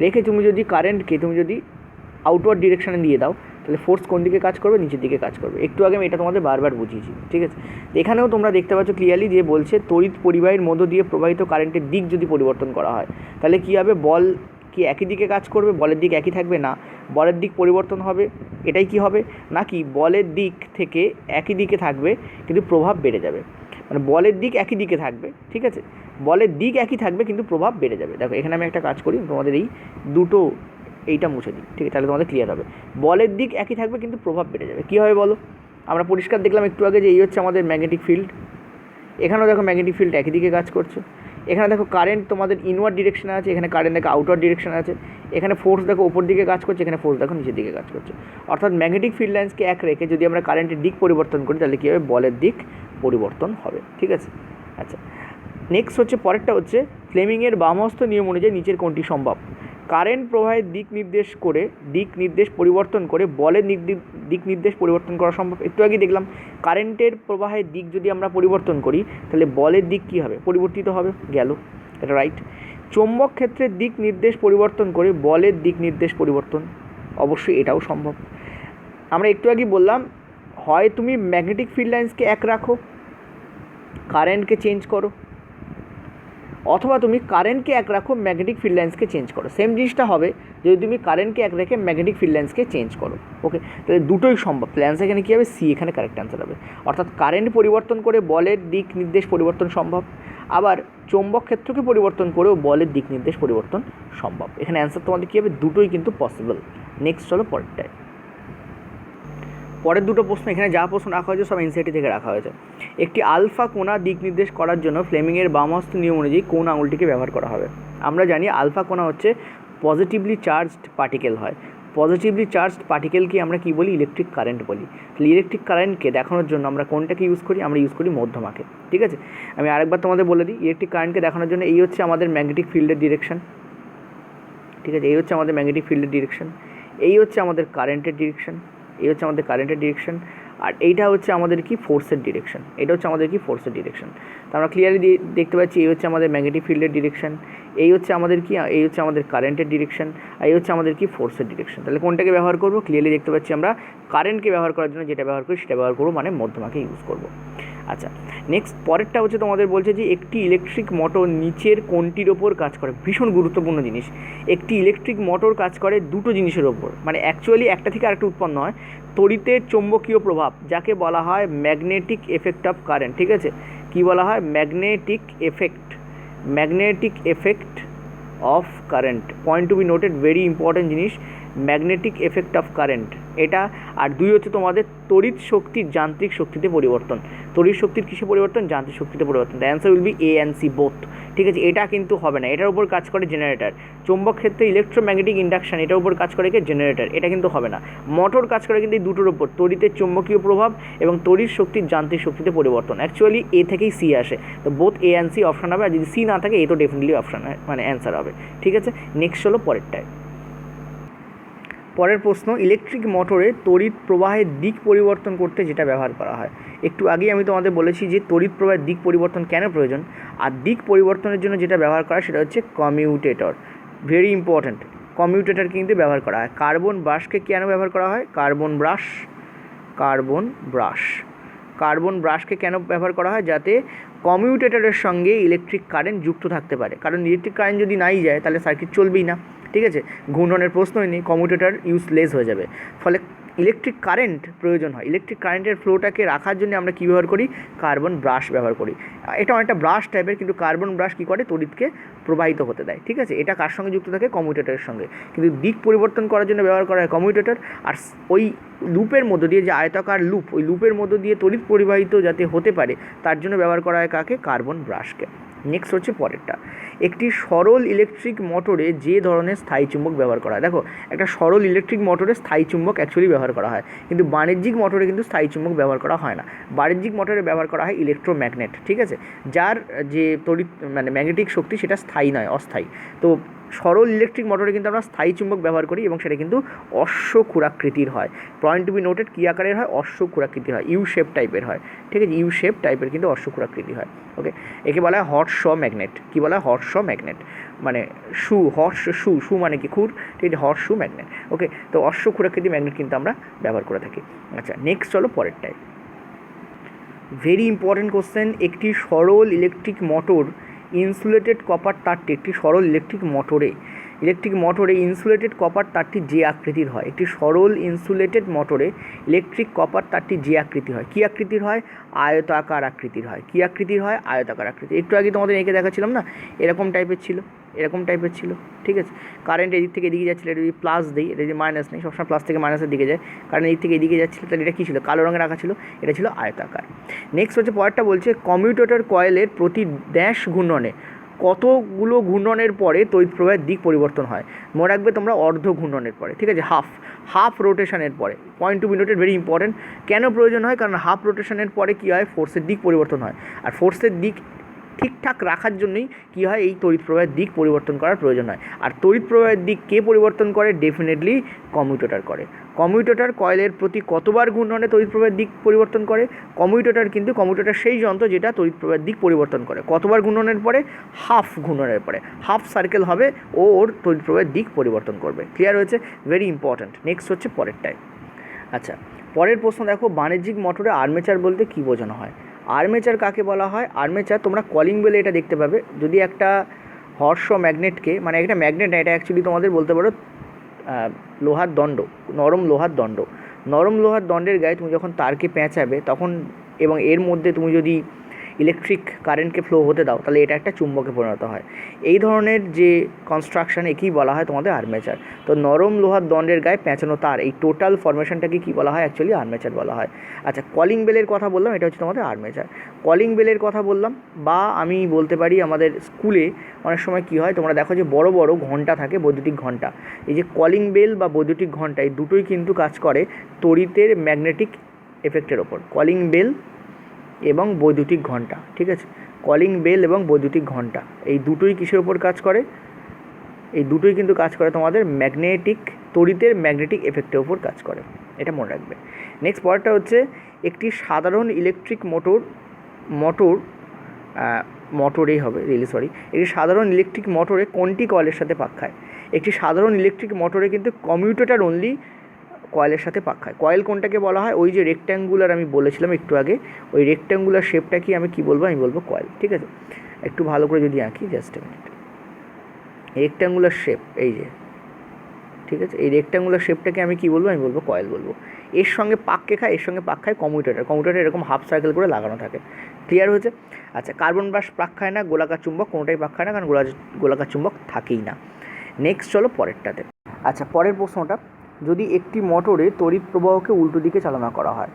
রেখে তুমি যদি কারেন্টকে তুমি যদি আউটওয়ার্ড ডিরেকশানে দিয়ে দাও, তাহলে ফোর্স কোন দিকে কাজ করবে? নিচের দিকে কাজ করবে। একটু আগে আমি এটা তোমাদের বারবার বুঝিয়েছি। ঠিক আছে, এখানেও তোমরা দেখতে পাচ্ছ ক্লিয়ারলি যে বলছে তড়িৎ পরিবাহীর মধ্য দিয়ে প্রবাহিত কারেন্টের দিক যদি পরিবর্তন করা হয়, তাহলে কী হবে? বল কি একই দিকে কাজ করবে? বলের দিক একই থাকবে? না, বলের দিক পরিবর্তন হবে। এটাই কি হবে? নাকি বলের দিক থেকে একই দিকে থাকবে কিন্তু প্রভাব বেড়ে যাবে। মানে বলের দিক একই দিকে থাকবে, ঠিক আছে, বলের দিক একই থাকবে কিন্তু প্রভাব বেড়ে যাবে। দেখো এখানে আমি একটা কাজ করি, তোমাদের এই দুটো এইটা মুছে দিই। ঠিক আছে, তাহলে তোমাদের ক্লিয়ার হবে। বলের দিক একই থাকবে কিন্তু প্রভাব বেড়ে যাবে। কী হবে বলো? আমরা পরিষ্কার দেখলাম একটু আগে যে এই হচ্ছে আমাদের ম্যাগনেটিক ফিল্ড। এখানেও দেখো ম্যাগনেটিক ফিল্ড একই দিকে কাজ করছে। এখানে দেখো কারেন্ট তোমাদের ইনওয়ার্ড ডিরেকশনে আছে, এখানে কারেন্ট দেখো আউটওয়ার্ড ডিরেকশনে আছে। এখানে ফোর্স দেখো ওপর দিকে কাজ করছে, এখানে ফোর্স দেখো নিচের দিকে কাজ করছে। অর্থাৎ ম্যাগনেটিক ফিল্ড লাইন্সকে এক রেখে যদি আমরা কারেন্টের দিক পরিবর্তন করি, তাহলে কী হবে? বলের দিক পরিবর্তন হবে। ঠিক আছে, আচ্ছা নেক্সট হচ্ছে পরেরটা হচ্ছে ফ্লেমিংয়ের বামহস্ত নিয়ম অনুযায়ী নিচের কোনটি সম্ভব? কারেন্ট প্রবাহের দিক নির্দেশ পরিবর্তন করে বলের দিক নির্দেশ পরিবর্তন করা সম্ভব। একটু আগে দেখলাম কারেন্টের প্রবাহের দিক যদি আমরা পরিবর্তন করি, তাহলে বলের দিক কী হবে? পরিবর্তিত হবে। গেল, এটা রাইট। চৌম্বক ক্ষেত্রের দিক নির্দেশ পরিবর্তন করে বলের দিক নির্দেশ পরিবর্তন, অবশ্যই এটাও সম্ভব। আমরা একটু আগে বললাম, হয় তুমি ম্যাগনেটিক ফিল্ড লাইন্সকে এক রাখো, কারেন্টকে চেঞ্জ করো, অথবা তুমি কারেন্টকে এক রাখো, ম্যাগনেটিক ফিল্ড লাইন্সকে চেঞ্জ করো। সেম জিনিসটা হবে যদি তুমি কারেন্টকে এক রেখে ম্যাগনেটিক ফিল্ড লাইন্সকে চেঞ্জ করো। ওকে, তাহলে দুটোই সম্ভব। তাহলে অ্যান্সার এখানে কী হবে? সি এখানে কারেক্ট অ্যান্সার হবে। অর্থাৎ কারেন্ট পরিবর্তন করে বলের দিক নির্দেশ পরিবর্তন সম্ভব, আবার চৌম্বক ক্ষেত্রকে পরিবর্তন করেও বলের দিক নির্দেশ পরিবর্তন সম্ভব। এখানে অ্যান্সার তোমাদের কী হবে? দুটোই কিন্তু পসিবল। নেক্সট চলো পরেরটায়। পরের দুটো প্রশ্ন, এখানে যা প্রশ্ন রাখা হয়েছে সব এনসিইআরটি থেকে রাখা হয়েছে। একটি আলফা কোণা দিক নির্দেশ করার জন্য ফ্লেমিংয়ের বামহস্ত নিয়ম অনুযায়ী কোন আঙুলটিকে ব্যবহার করা হবে? আমরা জানি আলফা কোণা হচ্ছে পজিটিভলি চার্জড পার্টিকেল হয়। পজিটিভলি চার্জড পার্টিকেলকে আমরা কী বলি? ইলেকট্রিক কারেন্ট বলি। তাহলে ইলেকট্রিক কারেন্টকে দেখানোর জন্য আমরা কোনটাকে ইউজ করি? আমরা ইউজ করি মধ্যমাকে। ঠিক আছে, আমি আরেকবার তোমাদের বলে দিই, ইলেকট্রিক কারেন্টকে দেখানোর জন্য এই হচ্ছে আমাদের ম্যাগনেটিক ফিল্ডের ডিরেকশন। ঠিক আছে, এই হচ্ছে আমাদের ম্যাগনেটিক ফিল্ডের ডিরেকশন, এই হচ্ছে আমাদের কারেন্টের ডিরেকশন, এই হচ্ছে আমাদের কারেন্টের ডিরেকশন, আর এইটা হচ্ছে আমাদের কি? ফোর্সের ডিরেকশন। এটা হচ্ছে আমাদের কি? ফোর্সের ডিরেকশন। তো আমরা ক্লিয়ারলি দেখতে পাচ্ছি এই হচ্ছে আমাদের ম্যাগনেটিক ফিল্ডের ডিরেকশন, এই হচ্ছে আমাদের কি? এই হচ্ছে আমাদের কারেন্টের ডিরেকশন, আর এই হচ্ছে আমাদের কি? ফোর্সের ডিরেকশন। তাহলে কোনটাকে ব্যবহার করবো? ক্লিয়ারলি দেখতে পাচ্ছি আমরা কারেন্টকে ব্যবহার করার জন্য যেটা ব্যবহার করি সেটা ব্যবহার করবো, মানে মধ্যমাকে ইউজ করবো। আচ্ছা, নেক্সট পরেরটা হচ্ছে তোমাদের বলছে যে একটি ইলেকট্রিক মোটর নিচের কোনটির ওপর কাজ করে। ভীষণ গুরুত্বপূর্ণ জিনিস। একটি ইলেকট্রিক মোটর কাজ করে দুটো জিনিসের ওপর, মানে অ্যাকচুয়ালি একটা থেকে আরেকটা উৎপন্ন হয়, তড়িতের চৌম্বকীয় প্রভাব, যাকে বলা হয় ম্যাগনেটিক এফেক্ট অফ কারেন্ট। ঠিক আছে, কী বলা হয়? Magnetic effect of current. Point to be noted, very important জিনিস, ম্যাগনেটিক এফেক্ট অফ কারেন্ট এটা। আর দুই হচ্ছে তোমাদের তড়িৎ শক্তির যান্ত্রিক শক্তিতে পরিবর্তন। তড়িৎ শক্তির কিসে পরিবর্তন? যান্ত্রিক শক্তিতে পরিবর্তন। The answer will be A and C both. ঠিক আছে, এটা কিন্তু হবে না, এটার উপর কাজ করে জেনারেটর। চৌম্বক ক্ষেত্রে ইলেকট্রোম্যাগনেটিক ইন্ডাকশন, এটার উপর কাজ করে কি? জেনারেটর। এটা কিন্তু হবে না। মোটর কাজ করে কিন্তু এই দুটোর উপর, তড়িতের চৌম্বকীয় প্রভাব এবং তড়িৎ শক্তির যান্ত্রিক শক্তিতে পরিবর্তন। অ্যাকচুয়ালি এ থেকেই সি আসে, তো both A and C option হবে। আর যদি সি না থাকে এ তো ডেফিনেটলি অপশন মানে অ্যান্সার হবে। ঠিক আছে, নেক্সট হলো পরেরটায়। পরের প্রশ্ন, ইলেকট্রিক মোটরে তড়িৎ প্রবাহের দিক পরিবর্তন করতে যেটা ব্যবহার করা হয়। একটু আগেই আমি তোমাদের বলেছি যে তড়িৎ প্রবাহের দিক পরিবর্তন কেন প্রয়োজন, আর দিক পরিবর্তনের জন্য যেটা ব্যবহার করা সেটা হচ্ছে কমিউটেটর। ভেরি ইম্পর্ট্যান্ট, কমিউটেটর কিন্তু ব্যবহার করা হয়। কার্বন ব্রাশকে কেন ব্যবহার করা হয়? কার্বন ব্রাশকে কেন ব্যবহার করা হয়? যাতে কমিউটেটরের সঙ্গে ইলেকট্রিক কারেন্ট যুক্ত থাকতে পারে, কারণ ইলেকট্রিক কারেন্ট যদি নাই যায় তাহলে সার্কিট চলবেই না। ঠিক আছে, ঘূর্ণনের প্রশ্নই নেই, কমিউটেটর ইউজলেস হয়ে যাবে। ফলে ইলেকট্রিক কারেন্ট প্রয়োজন হয়। ইলেকট্রিক কারেন্টের ফ্লোটাকে রাখার জন্য আমরা কী ব্যবহার করি? কার্বন ব্রাশ ব্যবহার করি। এটা অনেকটা ব্রাশ টাইপের, কিন্তু কার্বন ব্রাশ কী করে? তড়িৎকে প্রবাহিত হতে দেয়। ঠিক আছে, এটা কার সঙ্গে যুক্ত থাকে? কমিউটেটরের সঙ্গে। কিন্তু দিক পরিবর্তন করার জন্য ব্যবহার করা হয় কমিউটেটর। আর ওই লুপের মধ্য দিয়ে, যে আয়তাকার লুপ, ওই লুপের মধ্য দিয়ে তড়িৎ পরিবাহিত যাতে হতে পারে তার জন্য ব্যবহার করা হয় কাকে? কার্বন ব্রাশকে। নেক্সট হচ্ছে পরেরটা, একটি সরল ইলেকট্রিক মোটরে যে ধরনের স্থায়ী চুম্বক ব্যবহার করা হয়। দেখো, একটা সরল ইলেকট্রিক মোটরে স্থায়ী চুম্বক অ্যাকচুয়ালি ব্যবহার করা হয়, কিন্তু বাণিজ্যিক মোটরে কিন্তু স্থায়ী চুম্বক ব্যবহার করা হয় না। বাণিজ্যিক মোটরে ব্যবহার করা হয় ইলেকট্রোম্যাগনেট। ঠিক আছে, যার যে তড়িৎ মানে ম্যাগনেটিক শক্তি সেটা স্থায়ী নয়, অস্থায়ী। তো সরল ইলেকট্রিক মোটরে কিন্তু আমরা স্থায়ী চুম্বক ব্যবহার করি এবং সেটা কিন্তু অশ্বক্ষুরাকৃতির হয়। পয়েন্ট টু বি নোটেড, কী আকারের হয়? অশ্বক্ষুরাকৃতির হয়, ইউ শেপ টাইপের হয়। ঠিক আছে, ইউ শেপ টাইপের কিন্তু অশ্বক্ষুরাকৃতি হয়। ওকে, একে বলা হয় হট শ ম্যাগনেট। কী বলা হয়? হট শ ম্যাগনেট, মানে শু মানে কি? খুর। ঠিক আছে, হট শু ম্যাগনেট। ওকে, তো অশ্বক্ষুরাকৃতি ম্যাগনেট কিন্তু আমরা ব্যবহার করে থাকি। আচ্ছা, নেক্সট চলো পরেরটায়। ভেরি ইম্পর্টেন্ট কোশ্চেন, একটি সরল ইলেকট্রিক মোটর ইনসুলেটেড কপার তারটি, একটি সরল ইলেকট্রিক মোটরে ইনসুলেটেড কপার তারটি যে আকৃতির হয়। একটি সরল ইনসুলেটেড মোটরে ইলেকট্রিক কপার তারটি যে আকৃতি হয়। কী আকৃতির হয়? আয়তাকার আকৃতির হয়। কী আকৃতির হয়? আয়তাকার আকৃতি। একটু আগে তোমাদের এঁকে দেখাচ্ছিলাম না, এরকম টাইপের ছিল। ঠিক আছে, কারেন্ট এদিক থেকে এদিকে যাচ্ছিলো, এটা যদি প্লাস দিই, এটা যদি মাইনাস নেই, সবসময় প্লাস থেকে মাইনাসের দিকে যায়, কারণ এদিক থেকে এদিকে যাচ্ছিলো, তাহলে এটা কী ছিল? কালো রঙের রাখা ছিল, এটা ছিল আয়তাকার। নেক্সট হচ্ছে পরেরটা বলছে, কমিউটেটর কয়েলের প্রতি ড্যাশ ঘূর্ণনে কতগুলো ঘূর্ণনের পরে তড়িৎ প্রবাহের দিক পরিবর্তন হয়। মনে রাখবে তোমরা, অর্ধ ঘূর্ণনের পরে। ঠিক আছে, হাফ রোটেশনের পরে। Point to be noted, very important. কেন প্রয়োজন হয়? কারণ হাফ রোটেশনের পরে কী হয়? ফোর্সের দিক পরিবর্তন হয়, আর ফোর্সের দিক ঠিকঠাক রাখার জন্যই কী হয়? এই তড়িৎ প্রবাহের দিক পরিবর্তন করার প্রয়োজন হয়। আর তড়িৎ প্রবাহের দিক কে পরিবর্তন করে? ডেফিনেটলি কমিউটেটর করে। কমিউটেটর কয়েলের প্রতি কতবার ঘূর্ণনে তড়িৎ প্রবাহের দিক পরিবর্তন করে? কমিউটেটর সেই যন্ত্র যেটা তড়িৎ প্রবাহের দিক পরিবর্তন করে। কতবার ঘূর্ণনের পরে? হাফ ঘূর্ণনের পরে। হাফ সার্কেল হবে, ওর তড়িৎ প্রবাহের দিক পরিবর্তন করবে। ক্লিয়ার হয়েছে? Very important. নেক্সট হচ্ছে পরেরটায়। আচ্ছা, পরের প্রশ্ন দেখো, বাণিজ্যিক মোটরে আর্মেচার বলতে কী বোঝানো হয়? আর্মেচার কাকে বলা হয়? আর্মেচার তোমরা কলিং বেলে এটা দেখতে পাবে। যদি একটা হর্ষ ম্যাগনেটকে, মানে একটা ম্যাগনেট না, এটা অ্যাকচুয়ালি তোমাদের বলতে পারো লোহার দণ্ড, নরম লোহার দণ্ডের গায়ে তুমি যখন তারকে পেঁচাবে তখন, এবং এর মধ্যে তুমি যদি ইলেকট্রিক কারেন্টকে ফ্লো হতে দাও, তাহলে এটা একটা চুম্বকে পরিণত হয়। এই ধরনের যে কনস্ট্রাকশন, একেই বলা হয় তোমাদের আর্মেচার। তো নরম লোহার দণ্ডের গায়ে পেঁচানো তার, এই টোটাল ফরমেশনটাকে কী বলা হয়? অ্যাকচুয়ালি আর্মেচার বলা হয়। আচ্ছা, কলিং বেলের কথা বললাম, এটা হচ্ছে তোমাদের আর্মেচার। কলিং বেলের কথা বললাম, বা আমি বলতে পারি আমাদের স্কুলে অনেক সময় কী হয়, তোমরা দেখো যে বড় বড় ঘণ্টা থাকে, বৈদ্যুতিক ঘণ্টা। এই যে কলিং বেল বা বৈদ্যুতিক ঘণ্টা, এই দুটোই কিন্তু কাজ করে তড়িতের ম্যাগনেটিক এফেক্টের ওপর। কলিং বেল এবং বৈদ্যুতিক ঘণ্টা। ঠিক আছে, কলিং বেল এবং বৈদ্যুতিক ঘণ্টা, এই দুটোই কিসের ওপর কাজ করে? এই দুটোই কিন্তু কাজ করে তোমাদের তড়িতের ম্যাগনেটিক এফেক্টের ওপর কাজ করে, এটা মনে রাখবে। নেক্সট পরেরটা হচ্ছে, একটি সাধারণ ইলেকট্রিক একটি সাধারণ ইলেকট্রিক মোটরে কোনটি কয়েলের সাথে পাক খায়? একটি সাধারণ ইলেকট্রিক মোটরে কিন্তু কমিউটেটর অনলি কয়েলের সাথে পাক খায়। কয়েল কোনটাকে বলা হয়? ওই যে রেক্ট্যাঙ্গুলার আমি বলেছিলাম একটু আগে, ওই রেক্ট্যাঙ্গুলার শেপটাকে আমি কী বলবো? আমি বলবো কয়েল। ঠিক আছে, একটু ভালো করে যদি আঁকি, just a minute, rectangular shape এই যে, ঠিক আছে, এই রেক্ট্যাঙ্গুলার শেপটাকে আমি কী বলবো? আমি বলবো কয়েল বলবো। এর সঙ্গে পাককে খায়, এর সঙ্গে পাক খায় কমিউটেটর। কমিউটেটর এরকম হাফ সার্কেল করে লাগানো থাকে। ক্লিয়ার হয়েছে? আচ্ছা, কার্বন ব্রাশ পাক খায় না, গোলাকার চুম্বক কোনোটাই পাক খায় না, কারণ গোলাকার চুম্বক থাকেই না। নেক্সট চলো পরেরটাতে। আচ্ছা, পরের প্রশ্নটা, যদি একটি মোটরে তড়িৎ প্রবাহকে উল্টো দিকে চালনা করা হয়,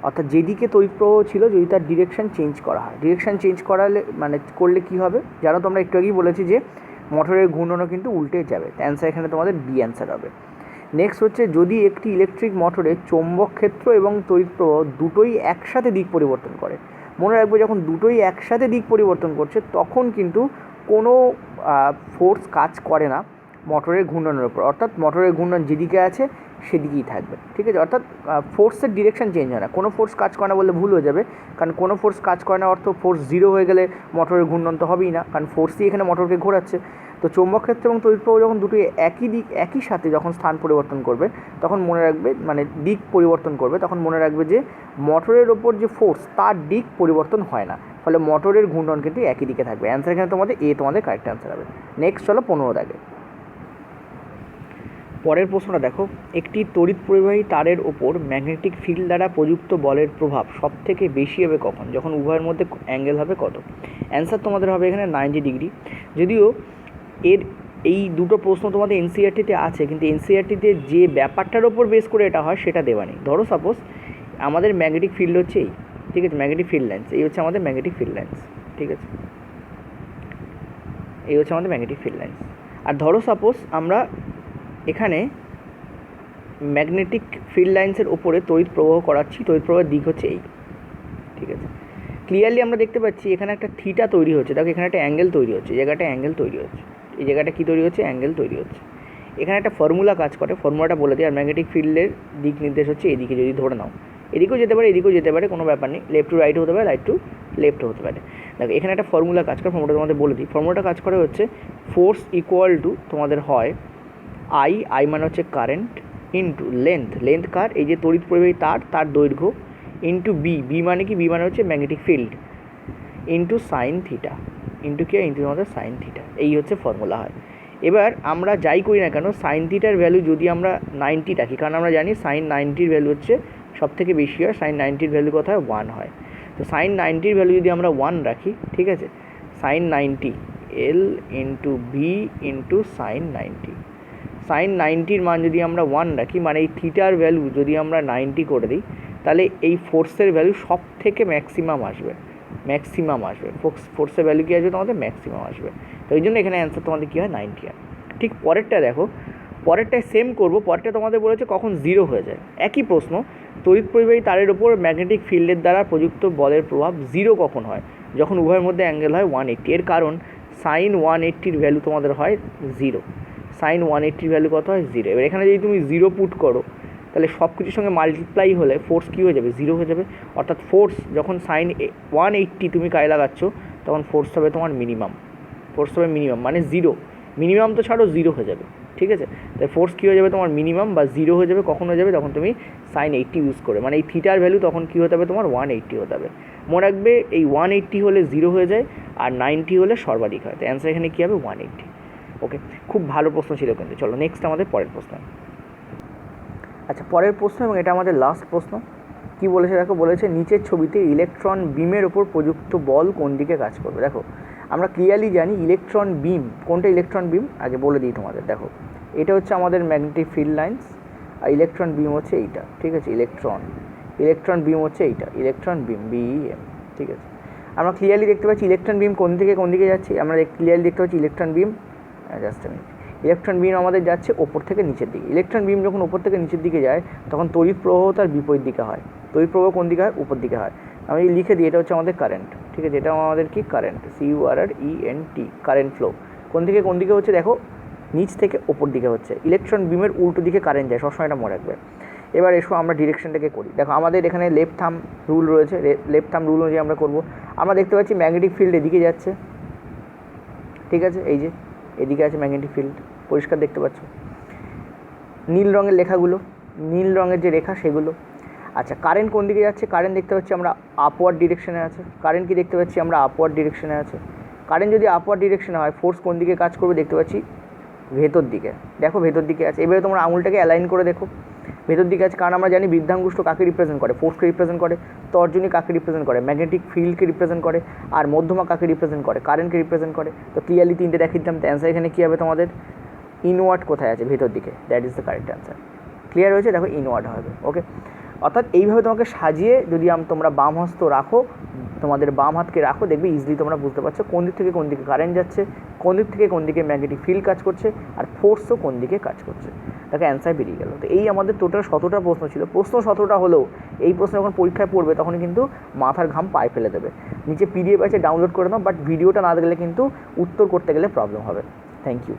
অর্থাৎ যেদিকে তড়িৎ প্রবাহ ছিল যদি তার ডিরেকশন চেঞ্জ করা হয়, ডিরেকশন চেঞ্জ করালে মানে করলে কী হবে জানো? তোমরা একটু আগেই বলেছি যে মোটরের ঘূর্ণনও কিন্তু উল্টে যাবে। অ্যান্সার এখানে তোমাদের বি অ্যান্সার হবে। নেক্সট হচ্ছে, যদি একটি ইলেকট্রিক মোটরে চৌম্বক ক্ষেত্র এবং তড়িৎ প্রবাহ দুটোই একসাথে দিক পরিবর্তন করে, মনে রাখবে যখন দুটোই একসাথে দিক পরিবর্তন করছে তখন কিন্তু কোনো ফোর্স কাজ করে না মোটরের ঘূর্ণনের উপর, অর্থাৎ মোটরের ঘূর্ণন যেদিকে আছে সেদিকেই থাকবে। ঠিক আছে, অর্থাৎ ফোর্সের ডিরেকশন চেঞ্জ হয় না। কোনো ফোর্স কাজ করে না বললে ভুল হয়ে যাবে, কারণ কোনো ফোর্স কাজ করে না অর্থ ফোর্স জিরো হয়ে গেলে মোটরের ঘূর্ণন তো হবেই না, কারণ ফোর্সই এখানে মোটরকে ঘোরাচ্ছে। তো চৌম্বক ক্ষেত্র এবং তড়িৎ প্রবাহ যখন দুটোই একই সাথে যখন স্থান পরিবর্তন করবে তখন মনে রাখবে, মানে দিক পরিবর্তন করবে, তখন মনে রাখবে যে মোটরের ওপর যে ফোর্স তার দিক পরিবর্তন হয় না, ফলে মোটরের ঘূর্ণন কিন্তু একই দিকে থাকবে। অ্যান্সার এখানে তোমাদের এ তোমাদের কারেক্ট অ্যান্সার হবে। নেক্সট চলো 15 দাগে। পরের প্রশ্নটা দেখো, একটি তড়িৎ পরিবাহী তারের ওপর ম্যাগনেটিক ফিল্ড দ্বারা প্রযুক্ত বলের প্রভাব সবথেকে বেশি হবে কখন? যখন উভয়ের মধ্যে অ্যাঙ্গেল হবে কত? অ্যান্সার তোমাদের হবে এখানে 90 ডিগ্রি। যদিও এই দুটো প্রশ্ন তোমাদের এনসিইআরটিতে আছে, কিন্তু এনসিইআরটিতে যে ব্যাপারটার ওপর বেস করে এটা হয় সেটা দেওয়া নেই। ধরো সাপোজ আমাদের ম্যাগনেটিক ফিল্ড হচ্ছে এই, ঠিক আছে, ম্যাগনেটিক ফিল্ড লাইন্স, এই হচ্ছে আমাদের ম্যাগনেটিক ফিল্ড লাইন্স, ঠিক আছে, এই হচ্ছে আমাদের ম্যাগনেটিক ফিল্ড লাইন্স। আর ধরো সাপোজ আমরা এখানে ম্যাগনেটিক ফিল্ড লাইন্সের ওপরে তড়িৎ প্রবাহ করাচ্ছি, তড়িৎ প্রবাহের দিক হচ্ছে এই, ঠিক আছে। ক্লিয়ারলি আমরা দেখতে পাচ্ছি এখানে একটা থিটা তৈরি হচ্ছে, দেখো এখানে একটা অ্যাঙ্গেল তৈরি হচ্ছে, এই জায়গাটা অ্যাঙ্গেল তৈরি হচ্ছে, এই জায়গাটা কী তৈরি হচ্ছে? অ্যাঙ্গেল তৈরি হচ্ছে। এখানে একটা ফর্মুলা কাজ করে, ফর্মুলাটা বলে দিই। আর ম্যাগনেটিক ফিল্ডের দিক নির্দেশ হচ্ছে এদিকে, যদি ধরে নাও এদিকেও যেতে পারে এদিকেও যেতে পারে, কোনো ব্যাপার নেই, লেফট টু রাইট হতে পারে, রাইট টু লেফট হতে পারে। দেখো এখানে একটা ফর্মুলা কাজ করে, ফর্মুলাটা তোমাদের বলে দিই। ফর্মুলাটা কাজ করে হচ্ছে ফোর্স ইকুয়াল টু তোমাদের হয় আই মানে হচ্ছে কারেন্ট, ইন্টু লেন্থ কার, এই যে তড়িৎ পরিবাহী তার দৈর্ঘ্য, ইন্টু বি মানে কি? বি মানে হচ্ছে magnetic field, into sine theta, into কি? ইন্টু আমাদের সাইন থিটা। এই হচ্ছে ফর্মুলা হয়। এবার আমরা যাই করি না কেন, সাইন থিটার ভ্যালু যদি আমরা 90 রাখি, কারণ আমরা জানি সাইন 90-র ভ্যালু হচ্ছে সব থেকে বেশি হয়, সাইন 90-র ভ্যালু কত হয়? 1 হয়। তো সাইন 90-র ভ্যালু যদি আমরা 1 রাখি, ঠিক আছে, sine 90 L into V into sine 90, sine 90-র মান যদি আমরা 1 রাখি, মানে এই থিটার ভ্যালু যদি আমরা 90 করে দিই, তাহলে এই ফোর্সের ভ্যালু সব থেকে ম্যাক্সিমাম আসবে, ফোর্সের ভ্যালু কী আসবে? তোমাদের ম্যাক্সিমাম আসবে। তো এই জন্য এখানে অ্যান্সার তোমাদের কী হয়? 90 হয়। ঠিক পরেরটা দেখো, পরেরটায় সেম করবো। পরেরটা তোমাদের বলেছে কখন জিরো হয়ে যায়। একই প্রশ্ন, তড়িৎ পরিবাহী তারের ওপর ম্যাগনেটিক ফিল্ডের দ্বারা প্রযুক্ত বলের প্রভাব জিরো কখন হয়? যখন উভয়ের মধ্যে অ্যাঙ্গেল হয় 180। এর কারণ সাইন 180-র ভ্যালু তোমাদের হয় 0, সাইন 180-র ভ্যালু কত হয়? 0। এবার এখানে যদি তুমি 0 পুট করো, তাহলে সব কিছুর সঙ্গে মাল্টিপ্লাই হলে ফোর্স কী হয়ে যাবে? 0 হয়ে যাবে। অর্থাৎ ফোর্স যখন সাইন 180 তুমি কাজে লাগাচ্ছ, তখন ফোর্স হবে তোমার মিনিমাম, মানে 0, মিনিমাম তো ছাড়ো 0 হয়ে যাবে, ঠিক আছে। তাই ফোর্স কী হয়ে যাবে? তোমার মিনিমাম বা 0 হয়ে যাবে। কখন হয়ে যাবে? তখন তুমি সাইন 80 ইউজ করে, মানে এই থিটার ভ্যালু তখন কী হতে হবে? তোমার 180 হতে হবে। মনে রাখবে এই 180 হলে 0 হয়ে যায়, আর 90 হলে সর্বাধিক হয়। তো অ্যান্সার এখানে কী হবে? 180। ওকে, খুব ভালো প্রশ্ন ছিল কিন্তু। চলো নেক্সট আমাদের পরের প্রশ্ন। আচ্ছা, পরের প্রশ্ন, এবং এটা আমাদের লাস্ট প্রশ্ন। কি বলেছে দেখো, বলেছে নিচের ছবিতে ইলেকট্রন বিমের ওপর প্রযুক্ত বল কোন দিকে কাজ করবে? দেখো আমরা ক্লিয়ারলি জানি ইলেকট্রন বিম কোনটা। ইলেকট্রন বিম আগে বলে দিই তোমাদের। দেখো এটা হচ্ছে আমাদের ম্যাগনেটিক ফিল্ড লাইন্স, আর ইলেকট্রন বিম হচ্ছে এইটা, ঠিক আছে। ইলেকট্রন বিম হচ্ছে এইটা, ইলেকট্রন বিম বিএম, ঠিক আছে। আমরা ক্লিয়ারলি দেখতে পাচ্ছি ইলেকট্রন বিম কোন দিকে যাচ্ছে। আমরা ক্লিয়ারলি দেখতে পাচ্ছি ইলেকট্রন বিম, জাস্ট আমি, ইলেকট্রন বিম আমাদের যাচ্ছে ওপর থেকে নিচের দিকে। ইলেকট্রন বিম যখন ওপর থেকে নিচের দিকে যায়, তখন তড়িৎ প্রবাহ তার বিপরীত দিকে হয়। তড়িৎ প্রবাহ কোন দিকে হয়? উপর দিকে হয়। আমি লিখে দিই, এটা হচ্ছে আমাদের কারেন্ট, ঠিক আছে। এটা আমাদের কি? Current, CURRENT, current flow. কোন দিকে হচ্ছে? দেখো নিচ থেকে ওপর দিকে হচ্ছে। ইলেকট্রন বিমের উল্টো দিকে কারেন্ট যায়, সবসময় এটা মনে রাখবে। এবার এসো আমরা ডিরেকশনটাকে করি। দেখো আমাদের এখানে লেফট থাম রুল রয়েছে, লেফট থাম রুল অনুযায়ী আমরা করবো। আমরা দেখতে পাচ্ছি ম্যাগনেটিক ফিল্ড এদিকে যাচ্ছে, ঠিক আছে। এই যে এদিকে আছে ম্যাগনেটিক ফিল্ড, পরিষ্কার দেখতে পাচ্ছ। নীল রঙের লেখাগুলো, নীল রঙের যে রেখা সেগুলো। আচ্ছা, কারেন্ট কোন দিকে যাচ্ছে? কারেন্ট দেখতে পাচ্ছি আমরা আপওয়ার্ড ডিরেকশনে আছে। কারেন্ট কি দেখতে পাচ্ছি আমরা? আপওয়ার্ড ডিরেকশনে আছে। কারেন্ট যদি আপওয়ার্ড ডিরেকশনে হয়, ফোর্স কোন দিকে কাজ করবে দেখতে পাচ্ছি? ভেতর দিকে। দেখো ভেতর দিকে আছে। এবারে তোমরা আঙুলটাকে অ্যালাইন করে দেখো, ভেতর দিকে আছে। কারণ আমরা জানি বৃদ্ধাঙ্গুষ্ঠ কাকে রিপ্রেজেন্ট করে? ফোর্সকে রিপ্রেজেন্ট করে। তর্জনী কাকে রিপ্রেজেন্ট করে? ম্যাগনেটিক ফিল্ডকে রিপ্রেজেন্ট করে। আর মধ্যমা কাকে রিপ্রেজেন্ট করে? কারেন্টকে রিপ্রেজেন্ট করে। তো ক্লিয়ারলি তিনটে দেখিয়ে দিলাম। তো অ্যান্সার এখানে কী হবে তোমাদের? ইনওয়ার্ড কোথায় আছে? ভেতর দিকে। That is the correct answer. Clear হয়েছে? দেখো ইনওয়ার্ড হবে। ওকে, অর্থাৎ এইভাবে তোমাকে সাজিয়ে যদি তোমরা বাম হস্ত রাখো, তোমাদের বাম হাতকে রাখো, দেখবে ইজিলি তোমরা বুঝতে পারছো কোন দিক থেকে কোন দিকে কারেন্ট যাচ্ছে, কোন দিক থেকে কোন দিকে ম্যাগনেটিক ফিল্ড কাজ করছে, আর ফোর্সও কোন দিকে কাজ করছে। তাকে অ্যান্সার বেরিয়ে গেল। তো এই আমাদের টোটাল 17টা প্রশ্ন ছিল। প্রশ্ন 17টা হলেও এই প্রশ্ন যখন পরীক্ষায় পড়বে তখন কিন্তু মাথার ঘাম পায়ে ফেলে দেবে। নিচে PDF আছে, ডাউনলোড করে নাও, বাট ভিডিওটা না দেখলে কিন্তু উত্তর করতে গেলে প্রবলেম হবে। Thank you.